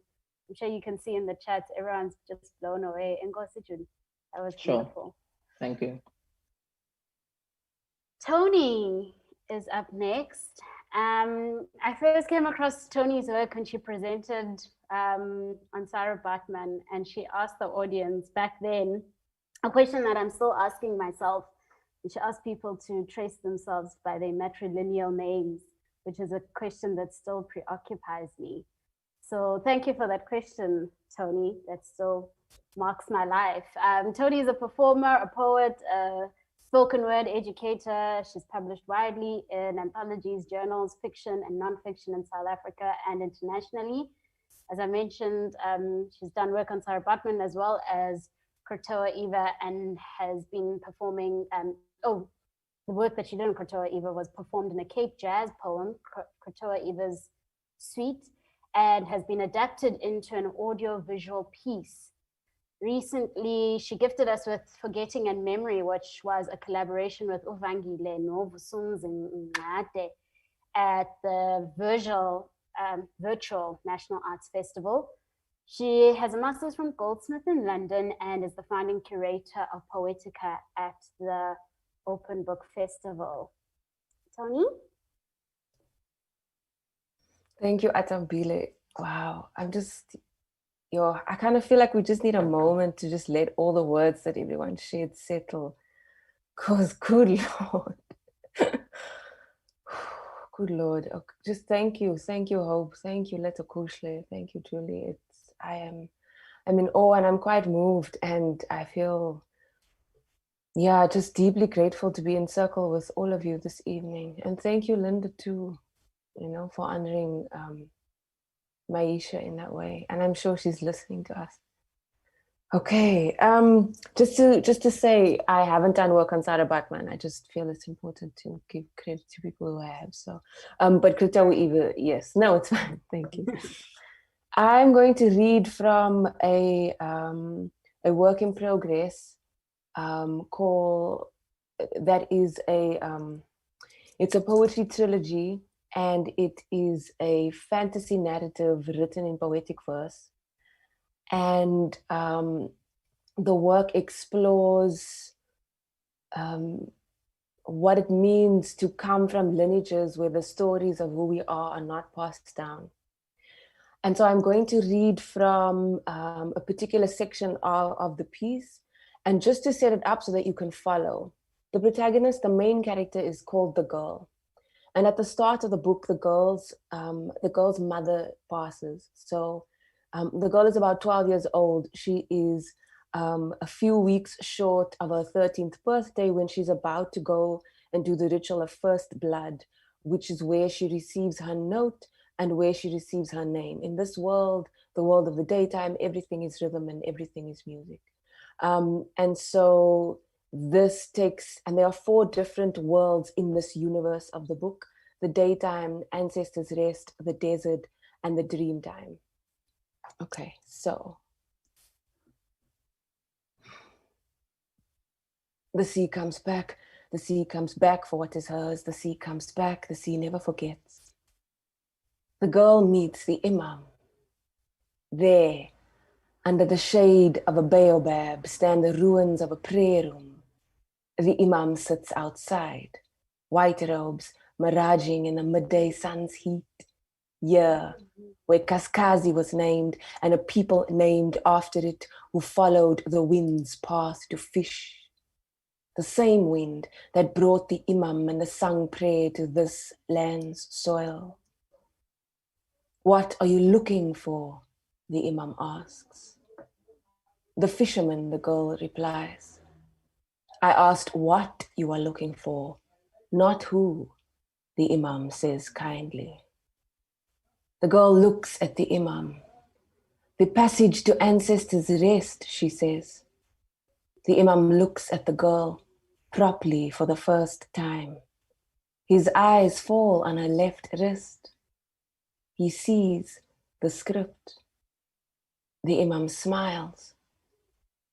I'm sure you can see in the chat, everyone's just blown away. And that was beautiful. Thank you. Tony is up next. I first came across Tony's work when she presented on Sarah Baartman, and she asked the audience back then a question that I'm still asking myself. And she asked people to trace themselves by their matrilineal names, which is a question that still preoccupies me. So thank you for that question, Tony. That still marks my life. Tony is a performer, a poet, a spoken word educator. She's published widely in anthologies, journals, fiction and nonfiction in South Africa and internationally. As I mentioned, she's done work on Sarah Baartman as well as Krotoa Eva, and has been performing, the work that she did on Krotoa Eva was performed in a Cape Jazz poem, Krotoa Eva's Suite, and has been adapted into an audio-visual piece. Recently, she gifted us with Forgetting and Memory, which was a collaboration with Uvangile Novusunzi at the Virtual National Arts Festival. She has a master's from Goldsmith in London and is the founding curator of Poetica at the Open Book Festival. Tony? Thank you, Atambile. Wow, I kind of feel like we just need a moment to just let all the words that everyone shared settle. Because good Lord. Good Lord. Okay, just thank you, Hope. Thank you, Little Kuhle. Thank you, Julie. I'm in awe, and I'm quite moved, and I feel, just deeply grateful to be in circle with all of you this evening. And thank you, Linda, too, for honoring Maisha in that way. And I'm sure she's listening to us. Okay, just to say, I haven't done work on Sarah Baartman. I just feel it's important to give credit to people who have. So, but Krotoa Eva, yes. No, it's fine. Thank you. I'm going to read from a work in progress it's a poetry trilogy, and it is a fantasy narrative written in poetic verse. And the work explores what it means to come from lineages where the stories of who we are not passed down. And so I'm going to read from a particular section of the piece, and just to set it up so that you can follow. The protagonist, the main character, is called the girl. And at the start of the book, the girl's mother passes. So the girl is about 12 years old. She is a few weeks short of her 13th birthday when she's about to go and do the ritual of first blood, which is where she receives her note and where she receives her name. In this world, the world of the daytime, everything is rhythm and everything is music. And so this takes, and there are 4 different worlds in this universe of the book: the daytime, ancestors' rest, the desert, and the dream time. Okay, so. The sea comes back, the sea comes back for what is hers, the sea comes back, the sea never forgets. The girl meets the imam. There, under the shade of a baobab, stand the ruins of a prayer room. The Imam sits outside, white robes miraging in the midday sun's heat. Yeah, where Kaskazi was named and a people named after it who followed the wind's path to fish. The same wind that brought the Imam and the sung prayer to this land's soil. What are you looking for? The Imam asks. The fisherman, the girl replies. I asked what you are looking for, not who, the Imam says kindly. The girl looks at the Imam. The passage to ancestors' rest, she says. The Imam looks at the girl properly for the first time. His eyes fall on her left wrist. He sees the script. The Imam smiles.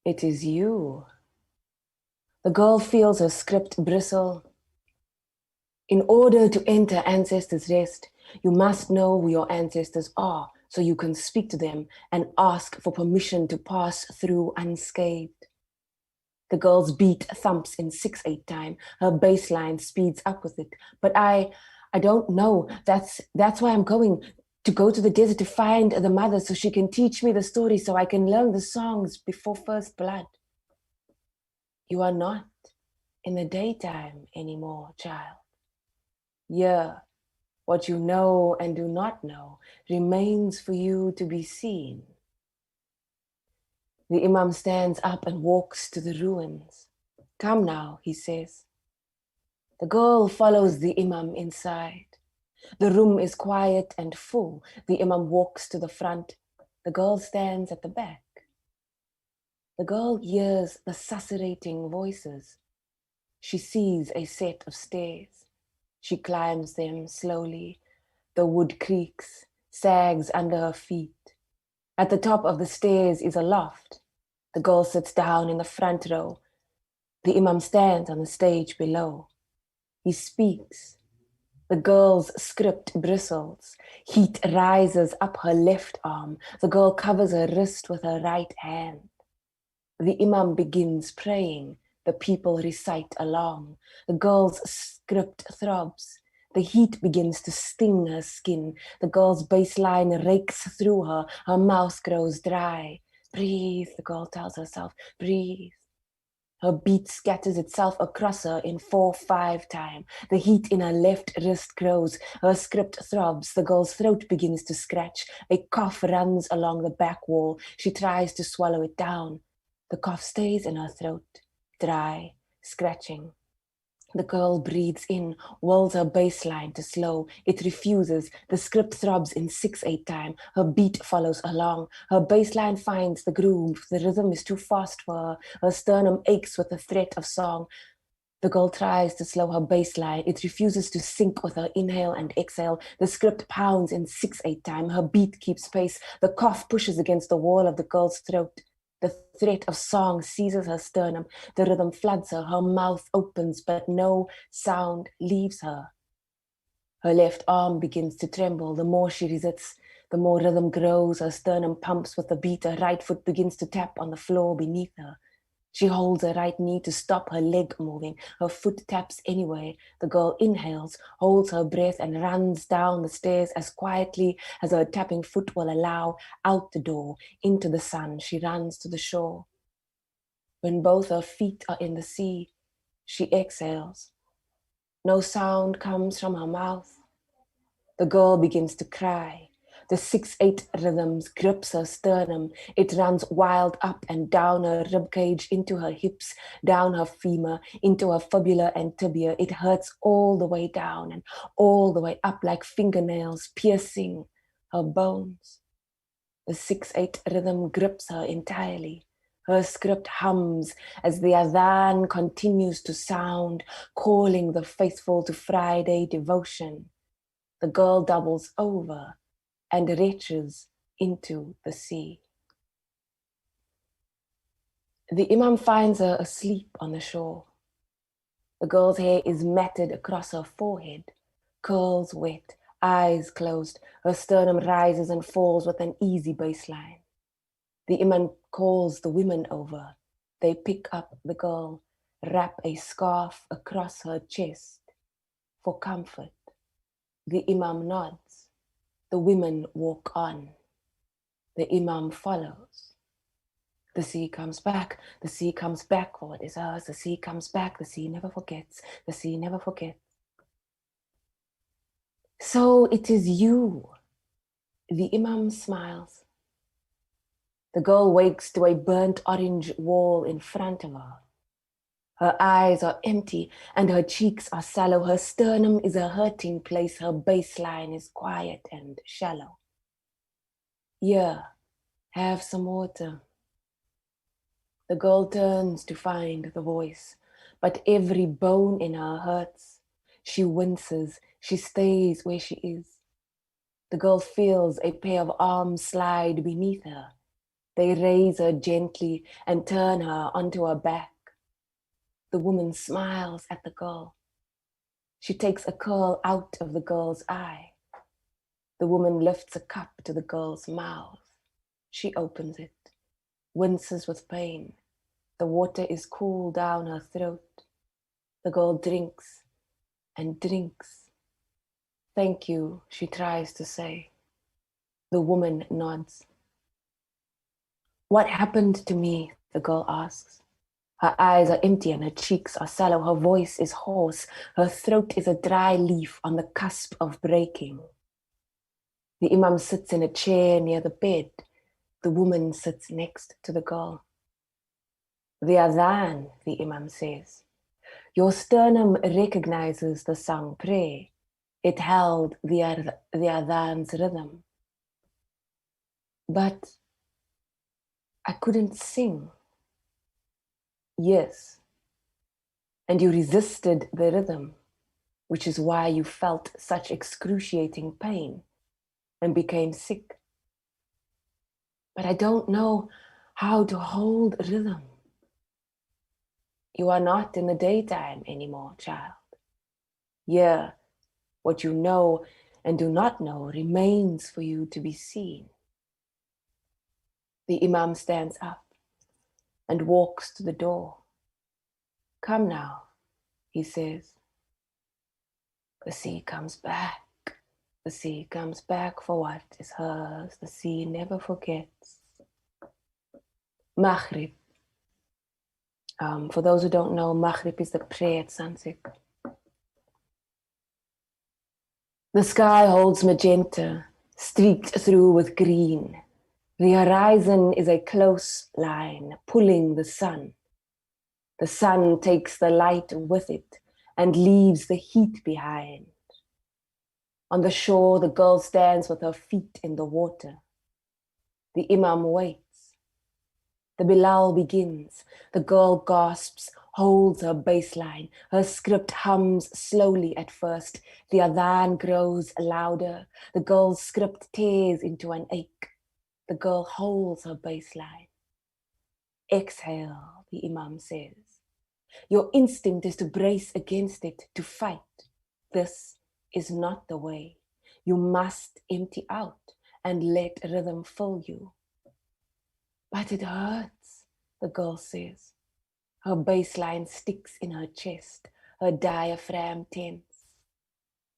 It is you. The girl feels her script bristle. In order to enter ancestors' rest, you must know who your ancestors are so you can speak to them and ask for permission to pass through unscathed. The girl's beat thumps in 6/8 time. Her baseline speeds up with it. But I don't know. That's why I'm going to the desert to find the mother so she can teach me the story so I can learn the songs before first blood. You are not in the daytime anymore, child. Yeah, what you know and do not know remains for you to be seen. The Imam stands up and walks to the ruins. Come now, he says. The girl follows the Imam inside. The room is quiet and full. The Imam walks to the front. The girl stands at the back. The girl hears the susurrating voices. She sees a set of stairs. She climbs them slowly. The wood creaks, sags under her feet. At the top of the stairs is a loft. The girl sits down in the front row. The Imam stands on the stage below. He speaks. The girl's script bristles. Heat rises up her left arm. The girl covers her wrist with her right hand. The Imam begins praying. The people recite along. The girl's script throbs. The heat begins to sting her skin. The girl's baseline rakes through her. Her mouth grows dry. Breathe, the girl tells herself. Breathe. Her beat scatters itself across her in 4/5 time. The heat in her left wrist grows. Her script throbs. The girl's throat begins to scratch. A cough runs along the back wall. She tries to swallow it down. The cough stays in her throat, dry, scratching. The girl breathes in, wills her baseline to slow. It refuses. The script throbs in 6/8 time. Her beat follows along. Her baseline finds the groove. The rhythm is too fast for her. Her sternum aches with the threat of song. The girl tries to slow her baseline. It refuses to sync with her inhale and exhale. The script pounds in 6/8 time. Her beat keeps pace. The cough pushes against the wall of the girl's throat. The threat of song seizes her sternum. The rhythm floods her. Her mouth opens, but no sound leaves her. Her left arm begins to tremble. The more she resists, the more rhythm grows. Her sternum pumps with the beat. Her right foot begins to tap on the floor beneath her. She holds her right knee to stop her leg moving. Her foot taps anyway. The girl inhales, holds her breath, and runs down the stairs as quietly as her tapping foot will allow. Out the door, into the sun, she runs to the shore. When both her feet are in the sea, she exhales. No sound comes from her mouth. The girl begins to cry. The 6/8 rhythms grips her sternum. It runs wild up and down her ribcage, into her hips, down her femur, into her fibula and tibia. It hurts all the way down and all the way up like fingernails, piercing her bones. The 6/8 rhythm grips her entirely. Her script hums as the adhan continues to sound, calling the faithful to Friday devotion. The girl doubles over and reaches into the sea. The Imam finds her asleep on the shore. The girl's hair is matted across her forehead, curls wet, eyes closed. Her sternum rises and falls with an easy baseline. The Imam calls the women over. They pick up the girl, wrap a scarf across her chest for comfort. The Imam nods. The women walk on. The Imam follows. The sea comes back. The sea comes back for what is ours. The sea comes back. The sea never forgets. The sea never forgets. So it is you. The Imam smiles. The girl wakes to a burnt orange wall in front of her. Her eyes are empty and her cheeks are sallow. Her sternum is a hurting place. Her baseline is quiet and shallow. Here, have some water. The girl turns to find the voice, but every bone in her hurts. She winces. She stays where she is. The girl feels a pair of arms slide beneath her. They raise her gently and turn her onto her back. The woman smiles at the girl. She takes a curl out of the girl's eye. The woman lifts a cup to the girl's mouth. She opens it, winces with pain. The water is cool down her throat. The girl drinks and drinks. Thank you, she tries to say. The woman nods. What happened to me? The girl asks. Her eyes are empty and her cheeks are sallow. Her voice is hoarse. Her throat is a dry leaf on the cusp of breaking. The Imam sits in a chair near the bed. The woman sits next to the girl. The adhan, the Imam says. Your sternum recognizes the sung prayer. It held the adhan's rhythm. But I couldn't sing. Yes. And you resisted the rhythm, which is why you felt such excruciating pain and became sick. But I don't know how to hold rhythm. You are not in the daytime anymore, child. Yeah, what you know and do not know remains for you to be seen. The Imam stands up and walks to the door. Come now, he says. The sea comes back. The sea comes back for what is hers. The sea never forgets. Maghrib. For those who don't know, Maghrib is the prayer at sunset. The sky holds magenta, streaked through with green. The horizon is a close line, pulling the sun. The sun takes the light with it and leaves the heat behind. On the shore, the girl stands with her feet in the water. The Imam waits. The Bilal begins. The girl gasps, holds her baseline. Her script hums slowly at first. The adhan grows louder. The girl's script tears into an ache. The girl holds her baseline. Exhale, the Imam says. Your instinct is to brace against it, to fight. This is not the way. You must empty out and let rhythm fill you. But it hurts, the girl says. Her baseline sticks in her chest, her diaphragm tense.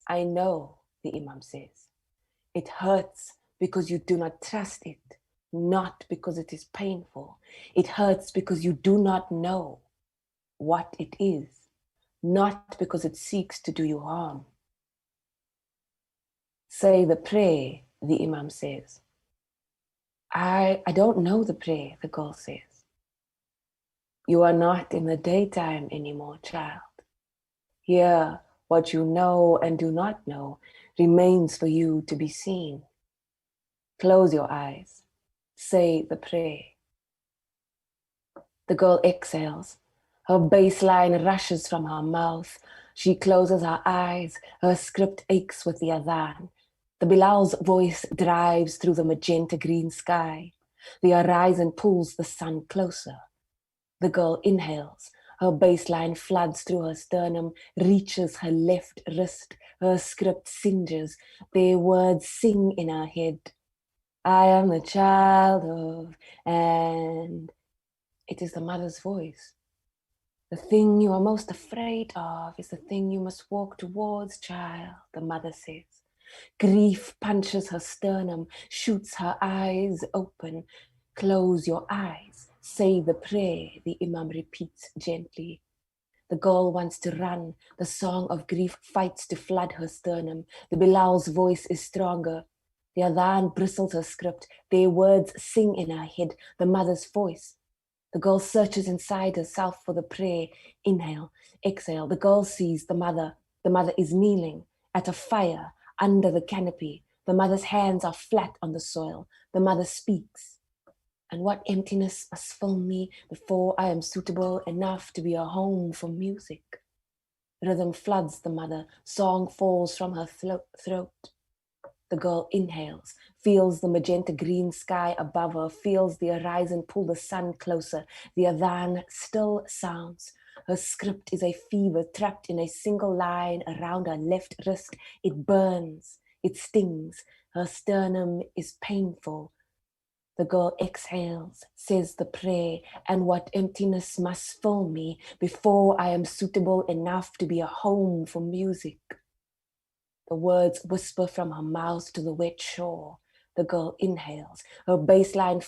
I know, the Imam says. It hurts because you do not trust it, not because it is painful. It hurts because you do not know what it is, not because it seeks to do you harm. Say the prayer, the Imam says. I don't know the prayer, the girl says. You are not in the daytime anymore, child. Here, what you know and do not know remains for you to be seen. Close your eyes. Say the prayer. The girl exhales. Her baseline rushes from her mouth. She closes her eyes. Her script aches with the adhan. The Bilal's voice drives through the magenta green sky. The horizon pulls the sun closer. The girl inhales. Her baseline floods through her sternum, reaches her left wrist. Her script singes. Their words sing in her head. I am the child of, and it is the mother's voice. The thing you are most afraid of is the thing you must walk towards, child, the mother says. Grief punches her sternum, shoots her eyes open. Close your eyes, say the prayer, the imam repeats gently. The girl wants to run. The song of grief fights to flood her sternum. The Bilal's voice is stronger. The adhan bristles her script. Their words sing in her head, the mother's voice. The girl searches inside herself for the prayer. Inhale, exhale. The girl sees the mother. The mother is kneeling at a fire under the canopy. The mother's hands are flat on the soil. The mother speaks. And what emptiness must fill me before I am suitable enough to be a home for music? Rhythm floods the mother. Song falls from her throat. The girl inhales, feels the magenta green sky above her, feels the horizon pull the sun closer. The adhan still sounds. Her script is a fever trapped in a single line around her left wrist. It burns, it stings. Her sternum is painful. The girl exhales, says the prayer, and what emptiness must fill me before I am suitable enough to be a home for music. The words whisper from her mouth to the wet shore. The girl inhales, her baseline